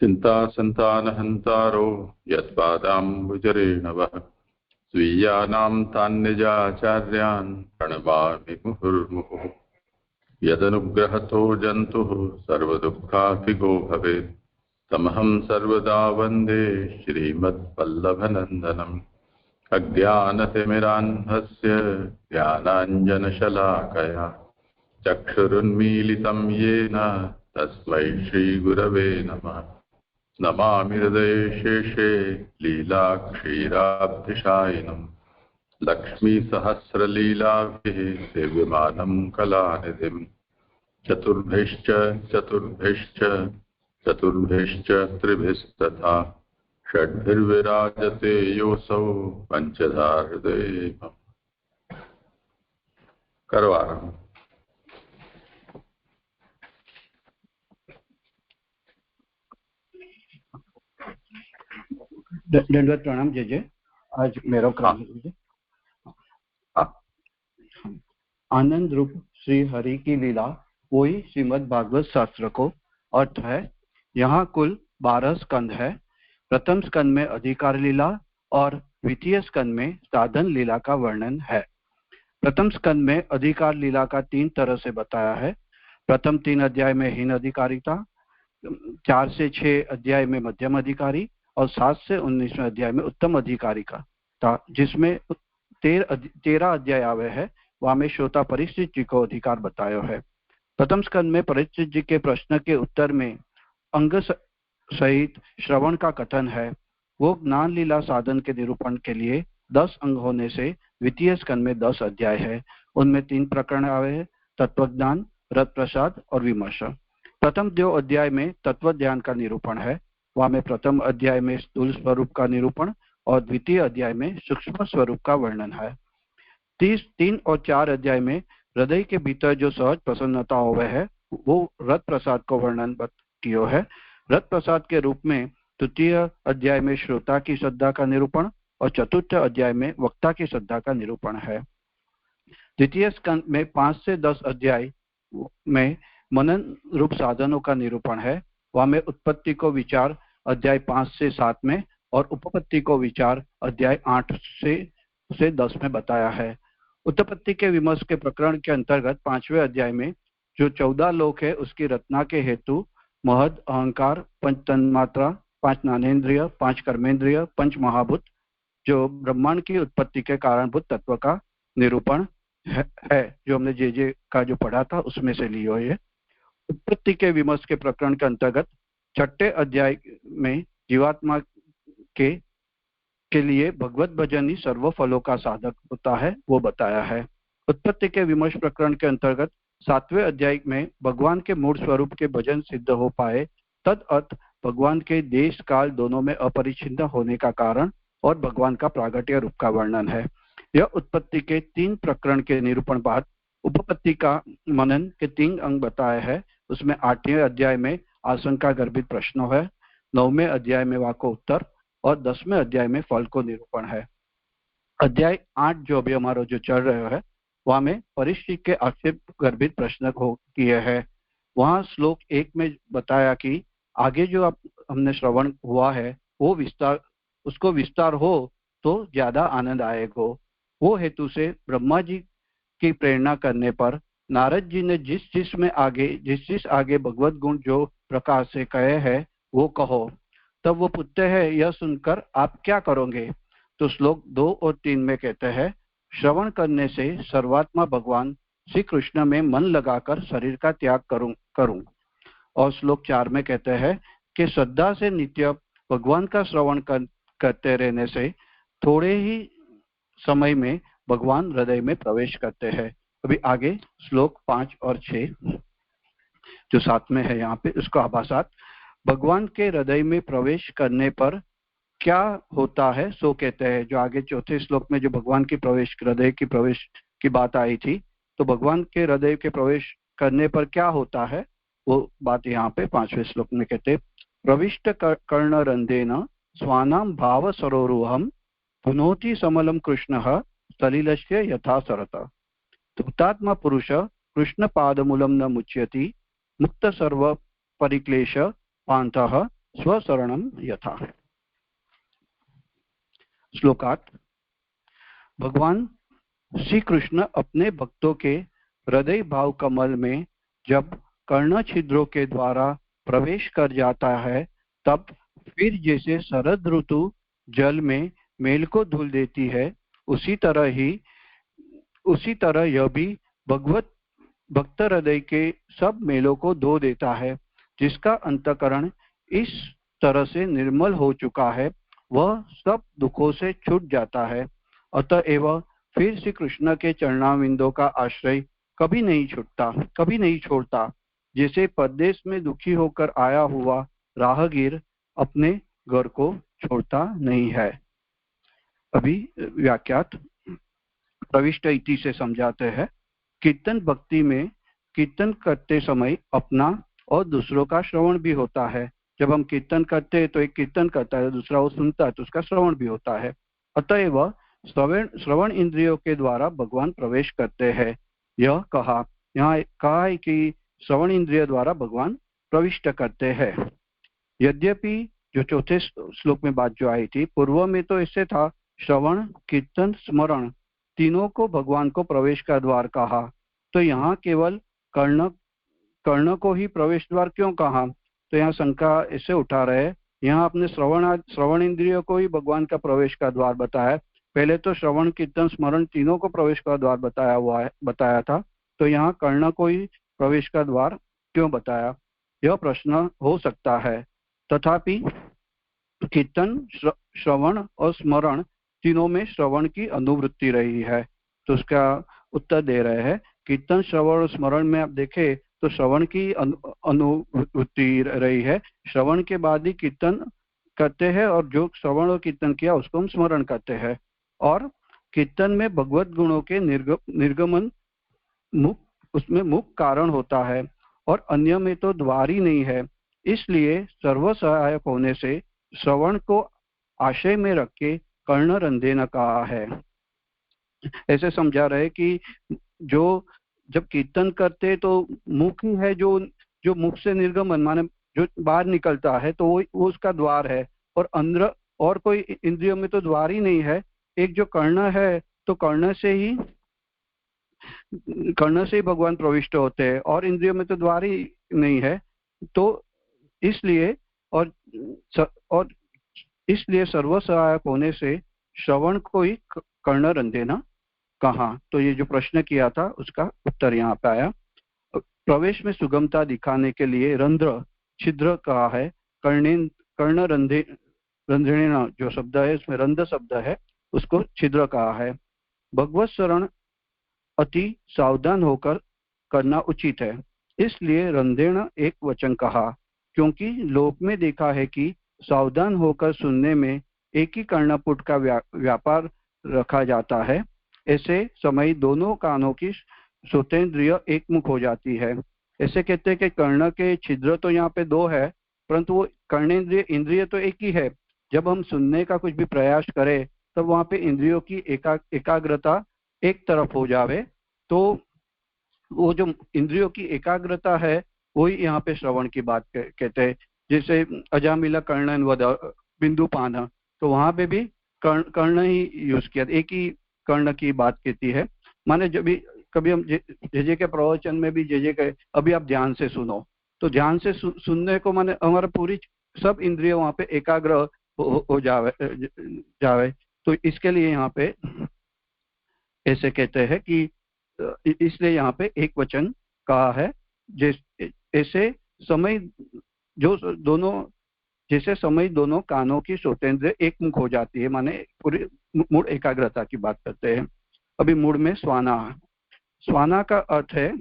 चिन्तासन्तानहन्तारो यत्पादाम्बुजरेणवः स्वीयानां तान्निजाचार्यान् प्रणमामि मुहुर्मुहुः। यदनुग्रहतो जन्तुः सर्वदुःखाभिगो भवेत् तमहं सर्वदा वन्दे श्रीमद्वल्लभनन्दनम्। अज्ञानतिमिरान्धस्य ज्ञानाञ्जनशलाकया चक्षुरुन्मीलितं येन तस्मै श्रीगुरवे नमः। नमामि हृदये शेषे लीलाक्षीराब्धिशायिनम् लक्ष्मीसहस्रलीलाभिः सेव्यमानं कलानिधिम्। चतुर्भिश्च त्रिभिस्तथा षड्भिर्विराजते योऽसौ पञ्चधा हृदये। करवारम्। दंडवत प्रणाम। जय जय। आज मेरा क्रम आनंद रूप श्री हरि की लीला वही श्रीमद् भागवत शास्त्र को अर्थ है। यहाँ कुल 12 स्कंद है। प्रथम स्कंद में अधिकार लीला और द्वितीय स्कंद में साधन लीला का वर्णन है। प्रथम स्कंद में अधिकार लीला का 3 तरह से बताया है। प्रथम 3 अध्याय में हीन अधिकारिता, 4 से 6 अध्याय में मध्यम अधिकारी और 7 से 19वें अध्याय में उत्तम अधिकारी का था, जिसमें 13 अध्याय आवे है। वहां में श्रोता परीक्षित जी को अधिकार बताया है। प्रथम स्कंद में परीक्षित जी के प्रश्न के उत्तर में अंग सहित श्रवण का कथन है। वो ज्ञान लीला साधन के निरूपण के लिए 10 अंग होने से द्वितीय स्कंद में 10 अध्याय है। उनमें 3 प्रकरण आवे हैं, तत्वज्ञान, रथ प्रसाद और विमर्श। प्रथम 2 अध्याय में तत्व ज्ञान का निरूपण है। वहां में प्रथम अध्याय में स्थूल स्वरूप का निरूपण और द्वितीय अध्याय में सूक्ष्म स्वरूप का वर्णन है। 3 और 4 अध्याय में हृदय के भीतर जो सहज प्रसन्नता होवे है वो रथ प्रसाद को वर्णन किया है। रथ प्रसाद के रूप में तृतीय अध्याय में श्रोता की श्रद्धा का निरूपण और चतुर्थ अध्याय में वक्ता की श्रद्धा का निरूपण है। द्वितीय स्कंद में 5 से 10 अध्याय में मनन रूप साधनों का निरूपण है। वहां में उत्पत्ति को विचार अध्याय 5 से 7 में और उपपत्ति को विचार अध्याय 8 से 10 में बताया है। उत्पत्ति के विमर्श के प्रकरण के अंतर्गत 5वें अध्याय में जो 14 लोक है उसकी रचना के हेतु महद, अहंकार, 5 तन्मात्रा, 5 ज्ञानेन्द्रिय, 5 कर्मेंद्रिय, 5 महाभूत जो ब्रह्मांड की उत्पत्ति के कारणभूत तत्व का निरूपण है, जो हमने जे का जो पढ़ा था उसमें से लियो है। उत्पत्ति के विमर्श के प्रकरण के अंतर्गत 6ठे अध्याय में जीवात्मा के लिए भगवत भजन ही सर्व फलों का साधक होता है, वो बताया है। उत्पत्ति के विमर्श प्रकरण के अंतर्गत 7वें अध्याय में भगवान के मूल स्वरूप के भजन सिद्ध हो पाए तद अर्थ भगवान के देश काल दोनों में अपरिच्छिन्न होने का कारण और भगवान का प्रागट्य रूप का वर्णन है। यह उत्पत्ति के 3 प्रकरण के निरूपण बाद उपपत्ति का मनन के 3 अंग बताए हैं। उसमें 8वें अध्याय में आशंका गर्भित प्रश्नों है, 9वें अध्याय में वाको उत्तर और 10वें अध्याय में फल को निरूपण है। अध्याय 8 जो अभी हमारा जो चल रहा है वहां में परिशिष्ट के आक्षेप गर्भित प्रश्न किए हैं। वहां श्लोक 1 में बताया कि आगे जो हमने श्रवण हुआ है वो उसको विस्तार हो तो ज्यादा आनंद आएगा। वो हेतु से ब्रह्मा जी की प्रेरणा करने पर नारद जी ने जिस चीज आगे भगवत गुण जो प्रकार से कहे हैं वो कहो। तब वो पूछते हैं यह सुनकर आप क्या करोगे? तो श्लोक 2 और 3 में कहते हैं श्रवण करने से सर्वात्मा भगवान श्री कृष्ण में मन लगाकर शरीर का त्याग करूं। और श्लोक 4 में कहते हैं कि श्रद्धा से नित्य भगवान का श्रवण करते रहने से थोड़े ही समय में भगवान हृदय में प्रवेश करते हैं। अभी आगे श्लोक 5 और 6 जो साथ में है यहाँ पे उसको आभासात भगवान के हृदय में प्रवेश करने पर क्या होता है सो कहते हैं। जो आगे चौथे श्लोक में जो भगवान की हृदय की प्रवेश की बात आई थी, तो भगवान के हृदय के प्रवेश करने पर क्या होता है वो बात यहाँ पे 5वें श्लोक में कहते हैं प्रविष्ट कर्णरंधेन स्वानाम भाव सरोरुहम पुनोति समलम कृष्ण सलिलस्य यथा सरत हुतात्मा पुरुष कृष्ण पादमूलम न मुच्यति मुक्त सर्व परिक्लेश पांतः स्वशरणं यथा। श्लोकार्थ। भगवान श्री कृष्ण अपने भक्तों के हृदय भाव कमल में जब कर्ण छिद्रों के द्वारा प्रवेश कर जाता है, तब फिर जैसे शरद ऋतु जल में मेल को धुल देती है, उसी तरह यह भी भक्त हृदय के सब मेलों को धो देता है। जिसका अंतःकरण इस तरह से निर्मल हो चुका है, वह सब दुखों से छूट जाता है। अतएव फिर श्री कृष्ण के चरणारविंदों का आश्रय कभी नहीं छोड़ता। जैसे परदेश में दुखी होकर आया हुआ राहगीर अपने घर को छोड़ता नहीं है। अभी व्याख्यात प्रविष्ट इति से समझाते हैं। कीर्तन भक्ति में कीर्तन करते समय अपना और दूसरों का श्रवण भी होता है। जब हम कीर्तन करते हैं तो एक कीर्तन करता है, दूसरा वो सुनता है, तो उसका श्रवण भी होता है। अतएव श्रवण इंद्रियों के द्वारा भगवान प्रवेश करते हैं। यहाँ कहा है कि श्रवण इंद्रिय द्वारा भगवान प्रविष्ट करते हैं। यद्यपि जो चौथे श्लोक में बात जो आई थी, पूर्व में तो इससे था श्रवण कीर्तन स्मरण तीनों को भगवान को प्रवेश का द्वार कहा, तो यहाँ केवल कर्ण को ही प्रवेश द्वार क्यों कहा? तो यहाँ शंका इससे उठा रहे, यहाँ आपने श्रवण इंद्रियों को ही भगवान का प्रवेश का द्वार बताया। पहले तो श्रवण कीर्तन स्मरण तीनों को प्रवेश का द्वार बताया था, तो यहाँ कर्ण को ही प्रवेश का द्वार क्यों बताया? यह प्रश्न हो सकता है। तथापि कीर्तन श्रवण और स्मरण तीनों में श्रवण की अनुवृत्ति रही है, तो उसका उत्तर दे रहे हैं। कीर्तन श्रवण और स्मरण में आप देखें तो श्रवण की अनुवृत्ति रही है। श्रवण के बाद ही कीर्तन करते हैं, और जो श्रवण और कीर्तन किया उसको हम स्मरण करते हैं। और कीर्तन में भगवत गुणों के निर्गमन उसमें मुख्य कारण होता है, और अन्य में तो द्वार ही नहीं है। इसलिए सर्व सहायक होने से श्रवण को आशय में रख के कर्ण रंधेन कहा है। ऐसे समझा रहे कि जो जब कीर्तन करते तो मुख ही है, जो मुख से निर्गमन माने जो बाहर निकलता है, तो वो उसका द्वार है, और अंदर और कोई इंद्रियों में तो द्वार ही नहीं है। एक जो कर्ण है, तो कर्ण से ही भगवान प्रविष्ट होते हैं, और इंद्रियों में तो द्वार ही नहीं है। तो इसलिए सर्व सहायक होने से श्रवण को ही कर्ण रंधेना कहा। तो ये जो प्रश्न किया था उसका उत्तर यहाँ पे आया। प्रवेश में सुगमता दिखाने के लिए रंध्र छिद्र कहा है। कर्ण रंध्रेण जो शब्द है उसमें रंध्र शब्द है, उसको छिद्र कहा है। भगवत शरण अति सावधान होकर करना उचित है, इसलिए रंध्रेण एक वचन कहा, क्योंकि लोक में देखा है कि सावधान होकर सुनने में एक ही कर्णपुट का व्यापार रखा जाता है। ऐसे समय दोनों कानों की श्रोतेंद्रिय एक मुख हो जाती है। ऐसे कहते हैं कि कर्ण के छिद्र तो यहाँ पे दो है, परंतु वो कर्णेंद्रिय इंद्रिय तो एक ही है। जब हम सुनने का कुछ भी प्रयास करें तब वहाँ पे इंद्रियों की एकाग्रता एक तरफ हो जावे, तो वो जो इंद्रियों की एकाग्रता है वही यहाँ पे श्रवण की बात कहते हैं। जैसे अजामिला कर्णन वद बिंदुपान, तो वहां पे भी कर्ण ही यूज किया, एक ही कर्ण की बात कहती है। माने जब भी कभी हम जे के प्रवचन में भी जे के अभी आप ध्यान से सुनो, तो ध्यान से सुनने को माने हमारा पूरी सब इंद्रिय वहां पे एकाग्र हो जावे। तो इसके लिए यहाँ पे ऐसे कहते हैं कि इसलिए यहाँ पे एक वचन कहा है। ऐसे समय जैसे समय दोनों कानों की श्रोतेंद्रिय एक मुख हो जाती है, माने पूरी मूड एकाग्रता की बात करते हैं। अभी मूड में स्वाना का अर्थ है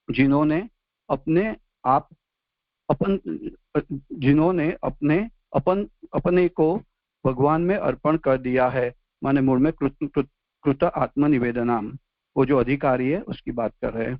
जिन्होंने अपने को भगवान में अर्पण कर दिया है, माने मूड में कृत आत्मनिवेदनाम, वो जो अधिकारी है उसकी बात कर रहे हैं।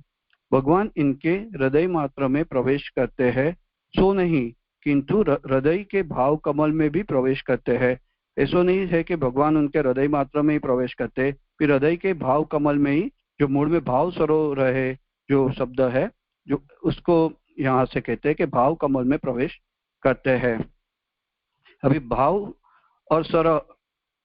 भगवान इनके हृदय मात्र में प्रवेश करते हैं, सो नहीं किंतु हृदय के भाव कमल में भी प्रवेश करते हैं। ऐसा नहीं है कि भगवान उनके हृदय मात्र में ही प्रवेश करते, फिर हृदय के भाव कमल में ही जो मूड में भाव सरोवर है जो शब्द है, जो उसको यहाँ से कहते हैं कि भाव कमल में प्रवेश करते हैं। अभी भाव और सर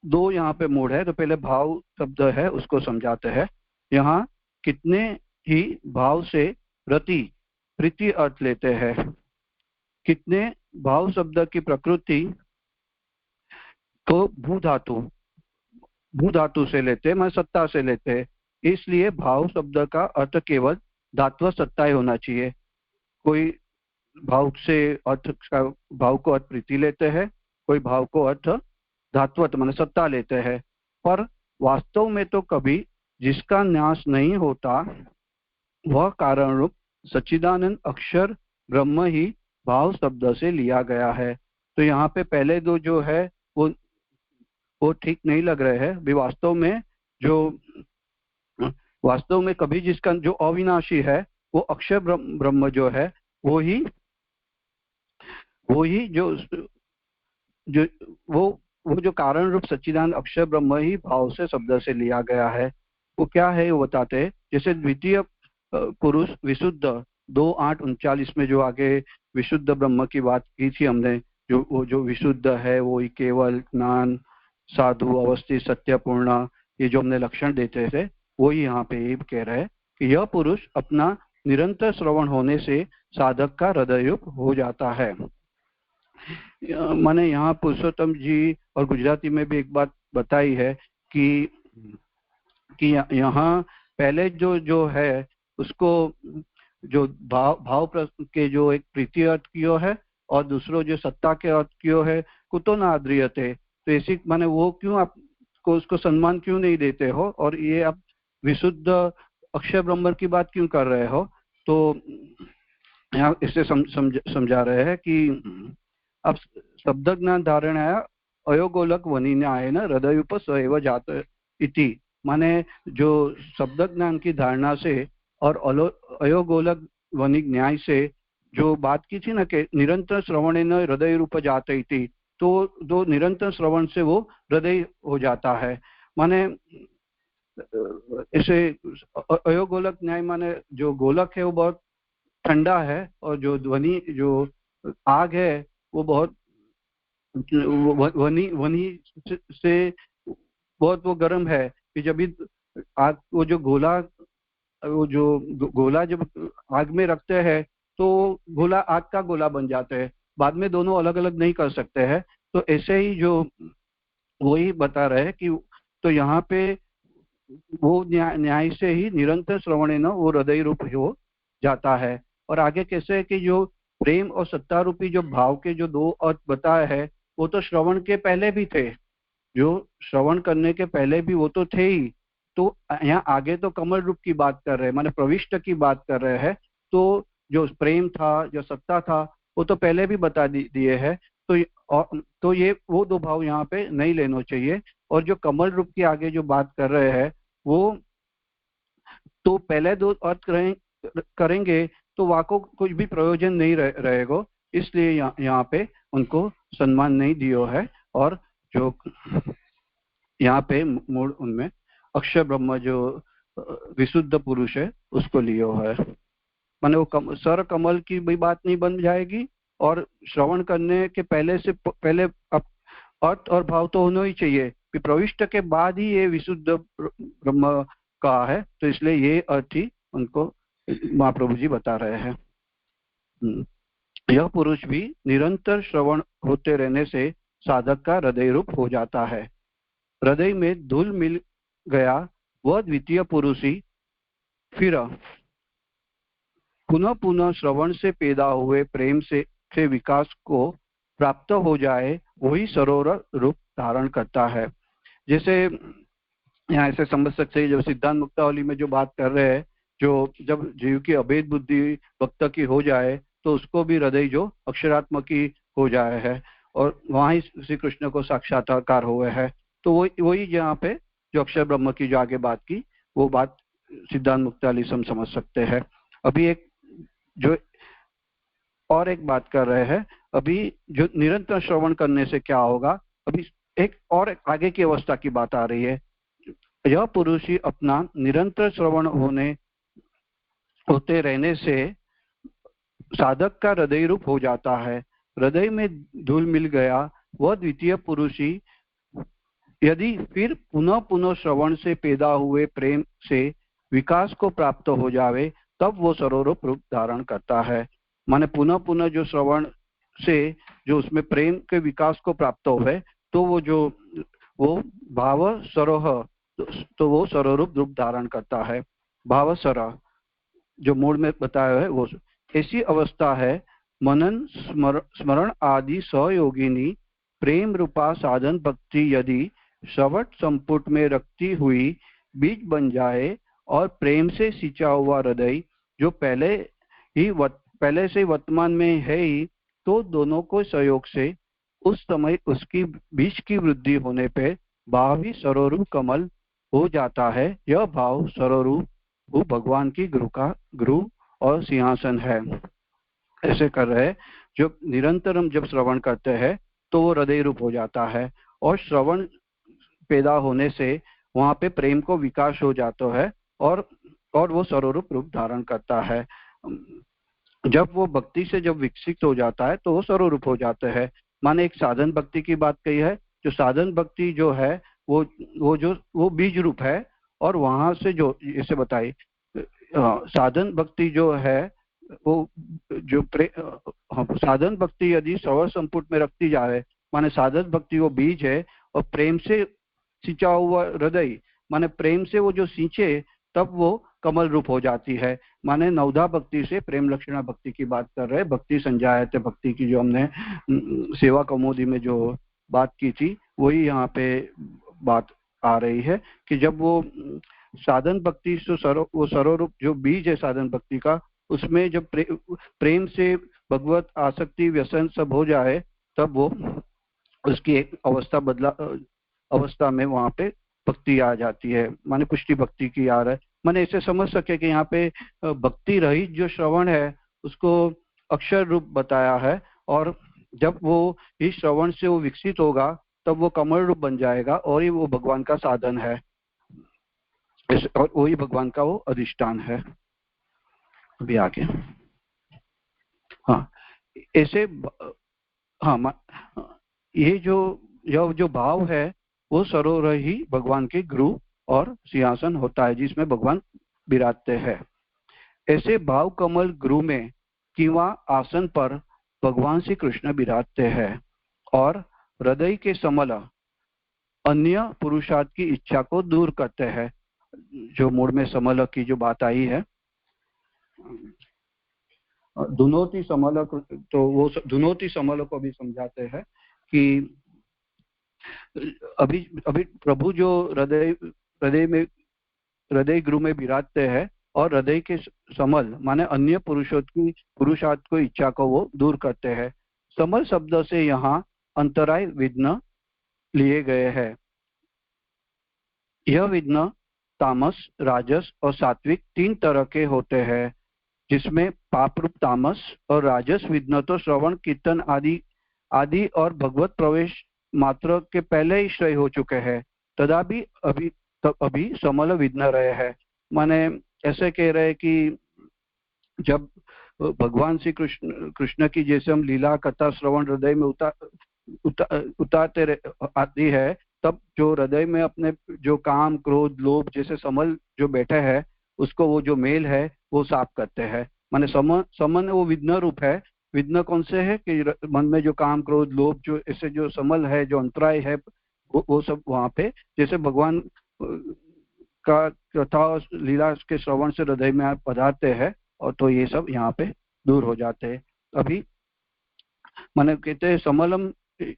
दो यहाँ पे मोड है, तो पहले भाव शब्द है उसको समझाते हैं। यहाँ कितने ही भाव से प्रति प्रीति अर्थ लेते हैं। कितने भाव शब्द की प्रकृति तो भू धातु से लेते हैं, मैं सत्ता से लेते हैं, इसलिए भाव शब्द का अर्थ केवल धात्व सत्ता ही होना चाहिए। कोई भाव से अर्थ का भाव को अर्थ प्रीति लेते हैं, कोई भाव को अर्थ धात्वत माने सत्ता लेते हैं, पर वास्तव में तो कभी जिसका न्यास नहीं होता वह कारण रूप सच्चिदानंद अक्षर ब्रह्म ही भाव शब्द से लिया गया है। तो यहाँ पे पहले दो जो है वो ठीक नहीं लग रहे हैं। भी वास्तव में कभी जिसका जो अविनाशी है वो अक्षर ब्रह्म जो है वो ही जो कारण रूप सच्चिदानंद अक्षर ब्रह्म ही भाव से शब्द से लिया गया है। वो क्या है वो बताते हैं। जैसे द्वितीय पुरुष विशुद्ध 2:8-39 में जो आगे विशुद्ध ब्रह्म की बात की थी हमने, जो विशुद्ध है वो ही केवल ज्ञान साधु अवस्थित सत्यपूर्ण, ये जो हमने लक्षण देते थे वही यहाँ पे ये कह रहे हैं कि यह पुरुष अपना निरंतर श्रवण होने से साधक का हृदय हो जाता है। मैंने यहाँ पुरुषोत्तम जी और गुजराती में भी एक बात बताई है कि यहाँ पहले जो है उसको जो भाव के जो एक प्रीति अर्थ कियो है और दूसरो जो सत्ता के अर्थ कियो है कुतो ना आद्रियते, तो ऐसी माने वो क्यों आपको उसको सम्मान क्यों नहीं देते हो और ये आप विशुद्ध अक्षय ब्रह्म की बात क्यों कर रहे हो। तो यहाँ इससे समझा रहे हैं कि अब शब्द ज्ञान धारण है अयोगोलक वनी न्याय न हृदय उप सैव जात इति, माने जो शब्द ज्ञान की धारणा से और अयोगोलक वनी न्याय से जो बात की थी ना कि निरंतर श्रवण न हृदय रूप जात इति, तो दो निरंतर श्रवण से वो हृदय हो जाता है। माने इसे अयोगोलक न्याय माने जो गोलक है वो बहुत ठंडा है और जो ध्वनि जो आग है वो बहुत वनी से बहुत वो गर्म है कि जब भी आग वो जो गोला जब आग में रखते हैं तो गोला आग का गोला बन जाते हैं, बाद में दोनों अलग अलग नहीं कर सकते हैं। तो ऐसे ही जो वही बता रहे हैं कि तो यहाँ पे वो न्याय से ही निरंतर श्रवण न वो हृदय रूप हो जाता है। और आगे कैसे है कि जो प्रेम और सत्ता रूपी जो भाव के जो दो अर्थ बताए हैं वो तो श्रवण के पहले भी थे, जो श्रवण करने के पहले भी वो तो थे ही। तो यहाँ आगे तो कमल रूप की बात कर रहे हैं, माने प्रविष्ट की बात कर रहे हैं। तो जो प्रेम था जो सत्ता था वो तो पहले भी बता दिए है। तो ये वो दो भाव यहाँ पे नहीं लेना चाहिए। और जो कमल रूप की आगे जो बात कर रहे हैं वो तो पहले दो अर्थ करेंगे तो वाको कुछ भी प्रयोजन नहीं रहेगा, इसलिए यहाँ पे उनको सम्मान नहीं दियो है। और जो यहाँ पे मूल उनमें अक्षय ब्रह्म जो विशुद्ध पुरुष है उसको लियो है। माने वो सर कमल की भी बात नहीं बन जाएगी और श्रवण करने के पहले अर्थ और भाव तो होना ही चाहिए, फिर प्रविष्ट के बाद ही ये विशुद्ध ब्रह्म का है। तो इसलिए ये अर्थ ही उनको महाप्रभु जी बता रहे हैं। यह पुरुष भी निरंतर श्रवण होते रहने से साधक का हृदय रूप हो जाता है। हृदय में धूल मिल गया वह द्वितीय पुरुष ही फिर पुनः पुनः श्रवण से पैदा हुए प्रेम से विकास को प्राप्त हो जाए वही सरोवर रूप धारण करता है। जैसे यहाँ ऐसे समझ सकते हैं, जब सिद्धांत मुक्तावली में जो बात कर रहे हैं, जो जब जीव की अभेद बुद्धि भक्त की हो जाए तो उसको भी हृदय जो अक्षरात्मक की हो जाए है और वहाँ ही श्री कृष्ण को साक्षात्कार हुए है। तो वही यहाँ पे जो अक्षर ब्रह्म की जो आगे बात की वो बात सिद्धांत मुक्तावली से हम समझ सकते हैं। अभी एक बात कर रहे हैं, अभी जो निरंतर श्रवण करने से क्या होगा, अभी एक आगे की अवस्था की बात आ रही है। यह पुरुष ही अपना निरंतर श्रवण होते रहने से साधक का हृदय रूप हो जाता है। हृदय में धूल मिल गया, वह द्वितीय पुरुष ही यदि फिर पुनः पुनः श्रवण से पैदा हुए प्रेम से विकास को प्राप्त हो जावे, तब वो सरोरूप रूप धारण करता है। माने पुनः पुनः जो श्रवण से जो उसमें प्रेम के विकास को प्राप्त हुए, तो वो भाव सरोह, तो वो सरोरूप रूप धारण करता है। भाव सर जो मूल में बताया है, वो ऐसी अवस्था है मनन स्मरण आदि सहयोगिनी प्रेम रूपा साधन भक्ति यदि सवट संपुट में रखती हुई बीज बन जाए और प्रेम से सिंचा हुआ हृदय जो पहले से वर्तमान में है ही, तो दोनों को सहयोग से उस समय उसकी बीज की वृद्धि होने पे भाव ही सरोरूप कमल हो जाता है। यह भाव सरोरूप वो भगवान की गुरु और सिंहासन है। ऐसे कर रहे, जो निरंतर हम जब श्रवण करते हैं तो वो हृदय रूप हो जाता है, और श्रवण पैदा होने से वहां पे प्रेम को विकास हो जाता है, और वो सरोरूप रूप धारण करता है। जब वो भक्ति से जब विकसित हो जाता है तो वो सरोरूप हो जाते हैं। माने एक साधन भक्ति की बात कही है, जो साधन भक्ति जो है वो बीज रूप है, और वहां से जो जैसे बताई साधन भक्ति जो है वो जो साधन भक्ति यदि सवर संपुट में रखती जाए, माने साधन भक्ति वो बीज है, और प्रेम से सिंचा हुआ हृदय माने प्रेम से वो जो सिंचे तब वो कमल रूप हो जाती है। माने नवधा भक्ति से प्रेम लक्षणा भक्ति की बात कर रहे हैं। भक्ति संजायते भक्ति की जो हमने सेवा कौमुदी में जो बात की थी, वही यहाँ पे बात आ रही है कि जब वो साधन भक्ति वो सरोरूप जो बीज है साधन भक्ति का, उसमें जब प्रेम से भगवत आसक्ति व्यसन सब हो जाए, तब वो उसकी एक अवस्था में वहां पे भक्ति आ जाती है। माने पुष्टि भक्ति की आ रहा है। माने ऐसे समझ सके कि यहाँ पे भक्ति रहित जो श्रवण है उसको अक्षर रूप बताया है, और जब वो इस श्रवण से वो विकसित होगा तब वो कमल रूप बन जाएगा, और ही वो भगवान का साधन है, और वही भगवान का वो अधिष्ठान है। अभी आगे हाँ ऐसे हाँ ये जो भाव है वो सरोवर ही भगवान के गुरु और सिंहासन होता है, जिसमें भगवान विराजते हैं। ऐसे भाव कमल गुरु में किंवा आसन पर भगवान श्री कृष्ण विराजते हैं, और हृदय के समल अन्य पुरुषार्थ की इच्छा को दूर करते हैं। जो मूड में समल की जो बात आई है, धुनोती समल, तो वो धुनोती समल को भी समझाते हैं कि अभी प्रभु जो हृदय गुरु में विराजते हैं, और हृदय के समल माने अन्य पुरुषार्थ को इच्छा को वो दूर करते हैं। समल शब्द से यहाँ अंतराय विघ्न लिए गए हैं। यह विघ्न तामस, राजस और सात्विक 3 तरह के होते हैं, जिसमें पाप रूप तामस और राजस विघ्न तो श्रवण कीर्तन आदि और भगवत प्रवेश मात्र के पहले ही श्रेय हो चुके हैं, तदा भी अभी समल विघ्न रहे हैं। माने ऐसे कह रहे कि जब भगवान श्री कृष्ण की जैसे हम लीला कथा श्रवण हृदय में उतारते आती है, तब जो हृदय में अपने जो काम क्रोध लोभ जैसे समल जो बैठे हैं, उसको वो जो मेल है वो साफ करते हैं। माने समन वो विघ्न रूप है। विघ्न कौन से है कि मन में जो काम क्रोध लोभ जो ऐसे जो समल है, जो अंतराय है, वो सब वहां पे जैसे भगवान का कथा लीला के श्रवण से हृदय में आप पधारते हैं, और तो ये सब यहाँ पे दूर हो जाते हैं। अभी माने कहते हैं समलम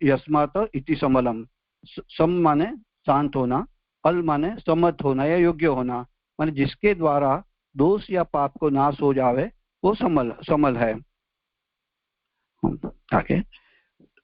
यस्मात इति समलम। सम माने शांत होना, अल माने समर्थ होना या योग्य होना, माने जिसके द्वारा दोष या पाप को नाश हो जावे वो समल है। आगे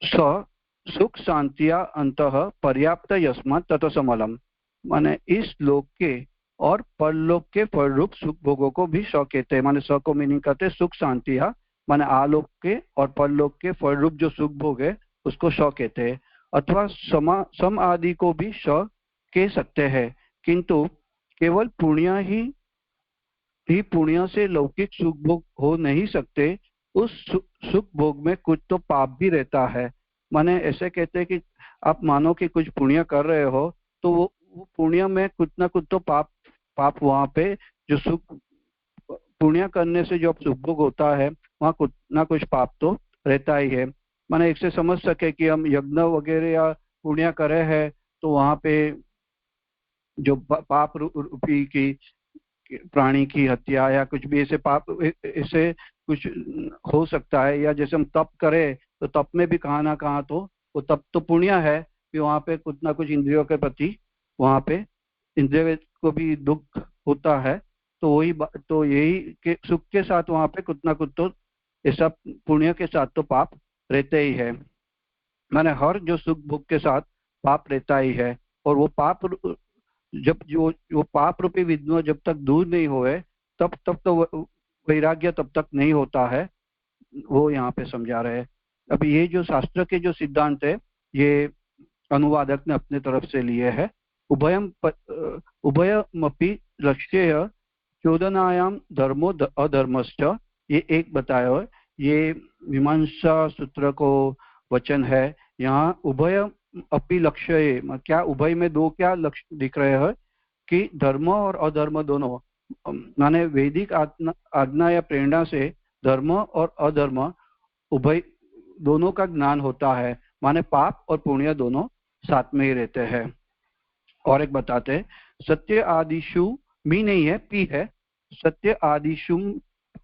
सुख शांतिया अंतः पर्याप्त यस्मात् तत समलम, माने इस लोक के और परलोक के फल रूप सुख भोगों को भी स कहते हैं। माने स को मीनिंग करते हैं सुख शांतिया, माने आलोक के और परलोक के फल रूप जो सुख भोग है उसको स कहते हैं, अथवा सम आदि को भी स कह सकते हैं। किंतु केवल पुण्य ही पुण्य से लौकिक सुख भोग हो नहीं सकते, उस सुख भोग में कुछ तो पाप भी रहता है। माने ऐसे कहते हैं कि आप मानो कि कुछ पुण्य कर रहे हो तो वो पुण्य में कुछ ना कुछ तो पाप वहां पे जो सुख पुण्य करने से जो सुख भोग होता है वहाँ कुछ ना कुछ पाप तो रहता ही है। माने इससे समझ सके कि हम यज्ञ वगैरह या पुण्य करे हैं तो वहां पे जो पाप रूपी की प्राणी की हत्या या कुछ भी ऐसे पाप ऐसे कुछ हो सकता है। या जैसे हम तप करें तो तप में भी कहाँ ना कहाँ तो वो तप तो पुण्य है, कि वहाँ पे कुछ ना कुछ इंद्रियों के प्रति वहाँ पे इंद्रिय को भी दुख होता है। तो वही तो यही के सुख के साथ वहाँ पे कुछ ना कुछ तो ऐसा पुण्य के साथ तो पाप रहते ही है। माने हर जो सुख भोग के साथ पाप रहता ही है। और वो पाप जब जो पाप रूपी विघ्न जब तक दूर नहीं होए तब तो वैराग्य तब तक नहीं होता है, वो यहाँ पे समझा रहे हैं। अब ये जो शास्त्र के जो सिद्धांत है ये अनुवादक ने अपने तरफ से लिए है। उभयमपि लक्ष्य चोदनायाम धर्मो अधर्मश्च, ये एक बताया है। ये मीमांसा सूत्र को वचन है। यहाँ उभय अपि लक्ष्य, क्या उभय में दो क्या लक्ष्य दिख रहे हैं कि धर्म और अधर्म दोनों, माने वैदिक आज्ञा या प्रेरणा से धर्म और अधर्म उभय दोनों का ज्ञान होता है। माने पाप और पुण्य दोनों साथ में ही रहते हैं। और एक बताते हैं, सत्य आदिशु मी नहीं है, पी है। सत्य आदिशु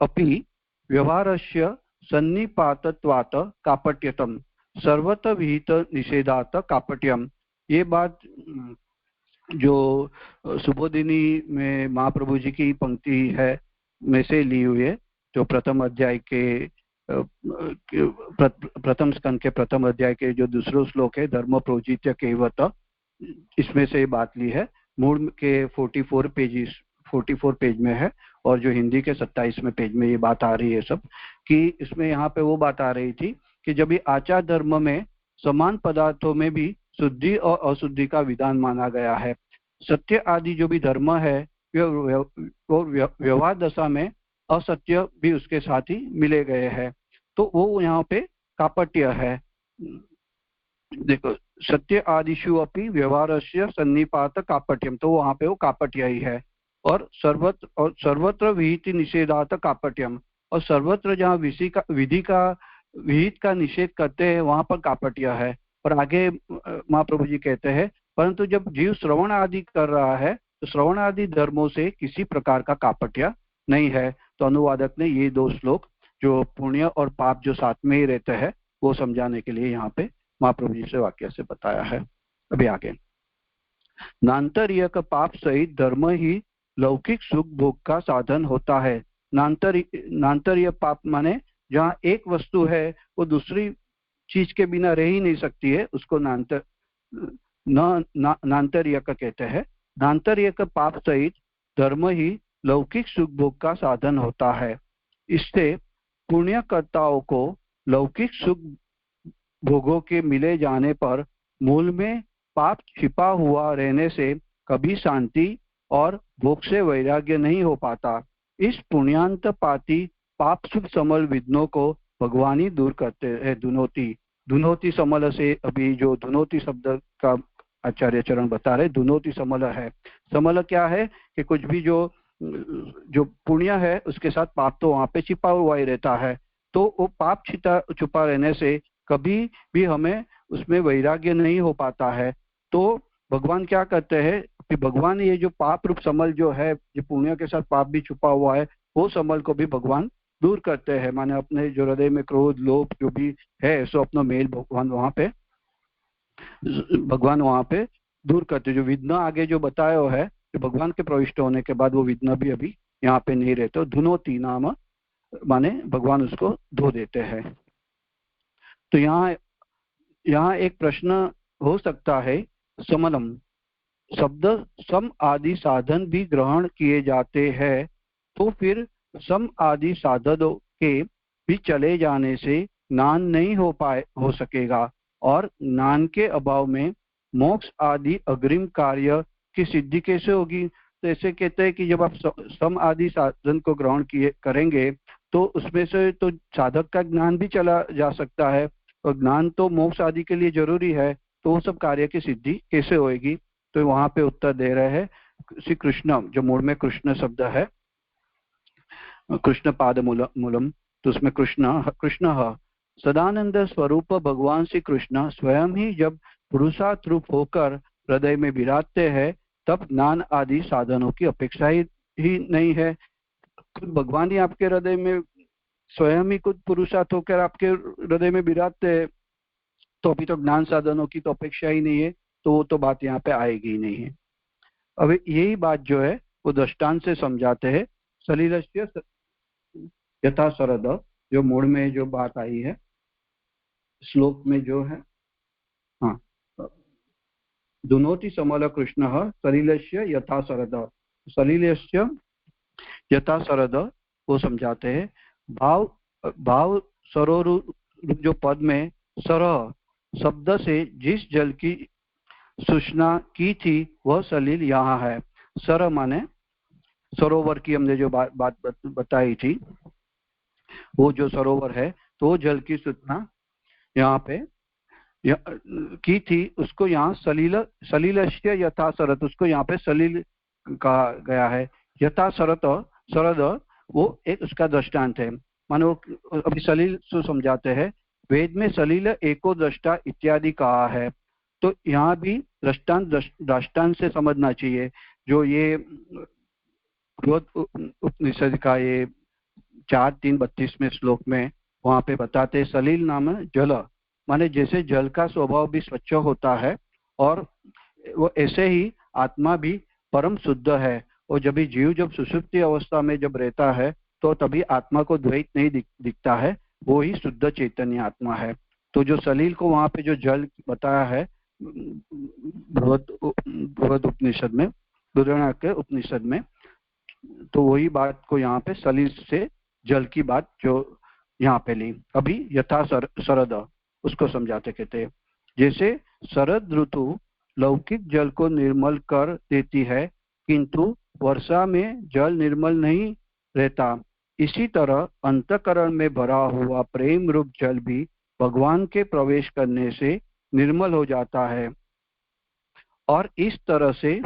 अपि व्यवहारस्य सन्निपातत्वात् कापट्यतम सर्वत्र विहित निषेधात् कापट्यम। ये बात जो सुबोधिनी में महाप्रभु जी की पंक्ति है में से ली हुई है, जो प्रथम अध्याय के प्रथम स्कंद के प्रथम अध्याय के जो दूसरा श्लोक है, धर्म प्रोजित्य केवत, इसमें से बात ली है। मूल के 44 पेज में है और जो हिंदी के 27वें पेज में ये बात आ रही है सब, कि इसमें यहाँ पे वो बात आ रही थी कि जब ये आचार धर्म में समान पदार्थों में भी शुद्धि और अशुद्धि का विधान माना गया है। सत्य आदि जो भी धर्म है वो व्यवहार दशा में असत्य भी उसके साथ ही मिले गए हैं, तो वो यहाँ पे कापट्य है। देखो, सत्य आदिशु अपि व्यवहारस्य सन्निपात कापट्यम, तो वहां पे वो कापट्य ही है। और सर्वत्र विहित निषेधात कापट्यम, और सर्वत्र जहाँ विहित का निषेध करते हैं वहां पर कापट्य है। और आगे महाप्रभु जी कहते हैं, परंतु जब जीव श्रवण आदि कर रहा है तो श्रवण आदि धर्मों से किसी प्रकार का कापट्य नहीं है। तो अनुवादक ने ये दो श्लोक जो पुण्य और पाप जो साथ में ही रहते हैं वो समझाने के लिए यहाँ पे महाप्रभु जी से वाक्य से बताया है। अभी आगे, नान्तरीय का पाप सहित धर्म ही लौकिक सुख भोग का साधन होता है। नान्तरीय पाप माने जहाँ एक वस्तु है वो दूसरी चीज के बिना रह ही नहीं सकती है, उसको नान्तरीय का कहते हैं। नान्तरीय का पाप सहित धर्म ही लौकिक सुख भोग का साधन होता है। इससे पुण्यकर्ताओं को लौकिक सुख भोगों के मिले जाने पर मूल में पाप छिपा हुआ रहने से कभी शांति और भोग से वैराग्य नहीं हो पाता। इस पुण्यांत पाती पाप सुख समल विघ्नों को भगवान ही दूर करते हैं। धुनोती समल से, अभी जो धुनोती शब्द का आचार्य चरण बता रहे, धुनोती समल है। समल क्या है कि कुछ भी जो पुण्य है उसके साथ पाप तो वहां पे छिपा हुआ ही रहता है। तो वो पाप छुपा रहने से कभी भी हमें उसमें वैराग्य नहीं हो पाता है। तो भगवान क्या करते हैं कि भगवान ये जो पाप रूप समल जो है, जो पुण्य के साथ पाप भी छुपा हुआ है, वो समल को भी भगवान दूर करते हैं। माने अपने जो हृदय में क्रोध लोभ जो भी है सो अपना मेल भगवान वहां पे दूर करते। जो विघ्न आगे जो बताया है, जो भगवान के प्रविष्ट होने के बाद वो विघ्न भी अभी यहाँ पे नहीं रहते। धुनोती नाम माने भगवान उसको धो देते हैं। तो यहाँ एक प्रश्न हो सकता है, समलम शब्द सम आदि साधन भी ग्रहण किए जाते हैं, तो फिर सम आदि साधनों के भी चले जाने से ज्ञान नहीं हो सकेगा, और ज्ञान के अभाव में मोक्ष आदि अग्रिम कार्य की सिद्धि कैसे होगी। तो ऐसे कहते हैं कि जब आप सम आदि साधन को ग्रहण करेंगे तो उसमें से तो साधक का ज्ञान भी चला जा सकता है, और ज्ञान तो मोक्ष आदि के लिए जरूरी है, तो वो सब कार्य की सिद्धि कैसे होएगी? तो वहां पे उत्तर दे रहे हैं श्री कृष्ण, जो मूल में कृष्ण शब्द है, कृष्ण पाद मूलम, तो उसमें कृष्ण सदानंद स्वरूप भगवान श्री कृष्ण स्वयं ही जब पुरुषार्थ रूप होकर हृदय में विराजते हैं, तब ज्ञान आदि साधनों की अपेक्षा ही नहीं है। खुद भगवान ही आपके हृदय में स्वयं ही खुद पुरुषार्थ होकर आपके हृदय में विराजते हैं, तो अभी तो ज्ञान साधनों की तो अपेक्षा ही नहीं है, तो वो तो बात यहाँ पे आएगी ही नहीं है। अब यही बात जो है वो दृष्टांत से समझाते हैं। सलिलस्य यथा शरद, जो मूल में जो बात आई है श्लोक में जो है, हाँ, दुनोति समल कृष्ण सलिलस्य यथा शरद, सलिलस्य यथा शरद वो समझाते हैं। भाव भाव सरोरु जो पद में सर शब्द से जिस जल की सूचना की थी वह सलील यहाँ है। सर माने सरोवर की हमने जो बात बताई थी, वो जो सरोवर है तो जल की सूचना यहाँ पे की थी, उसको यहाँ सलिलस्य यथा शरद, उसको यहाँ पे सलील कहा गया है। यथा शरद वो एक उसका दृष्टांत है, मानो अभी सलील से समझाते हैं। वेद में सलील एको दृष्टा इत्यादि कहा है, तो यहाँ भी दृष्टांत से समझना चाहिए। जो ये उपनिषद का ये 4:3-32 में श्लोक में वहां पे बताते, सलील नाम जल, माने जैसे जल का स्वभाव भी स्वच्छ होता है, और वो ऐसे ही आत्मा भी परम शुद्ध है। और जब जीव जब सुषुप्ति अवस्था में जब रहता है तो तभी आत्मा को द्वैत नहीं दिखता है, वो ही शुद्ध चैतन्य आत्मा है। तो जो सलील को वहां पे जो जल बताया है बृहद उपनिषद में, बृहदारण्यक उपनिषद में, तो वही बात को यहाँ पे सलील से जल की बात जो यहाँ पे ली। अभी यथा शरद उसको समझाते, कहते हैं जैसे शरद ऋतु लौकिक जल को निर्मल कर देती है, किंतु वर्षा में जल निर्मल नहीं रहता, इसी तरह अंतःकरण में भरा हुआ प्रेम रूप जल भी भगवान के प्रवेश करने से निर्मल हो जाता है, और इस तरह से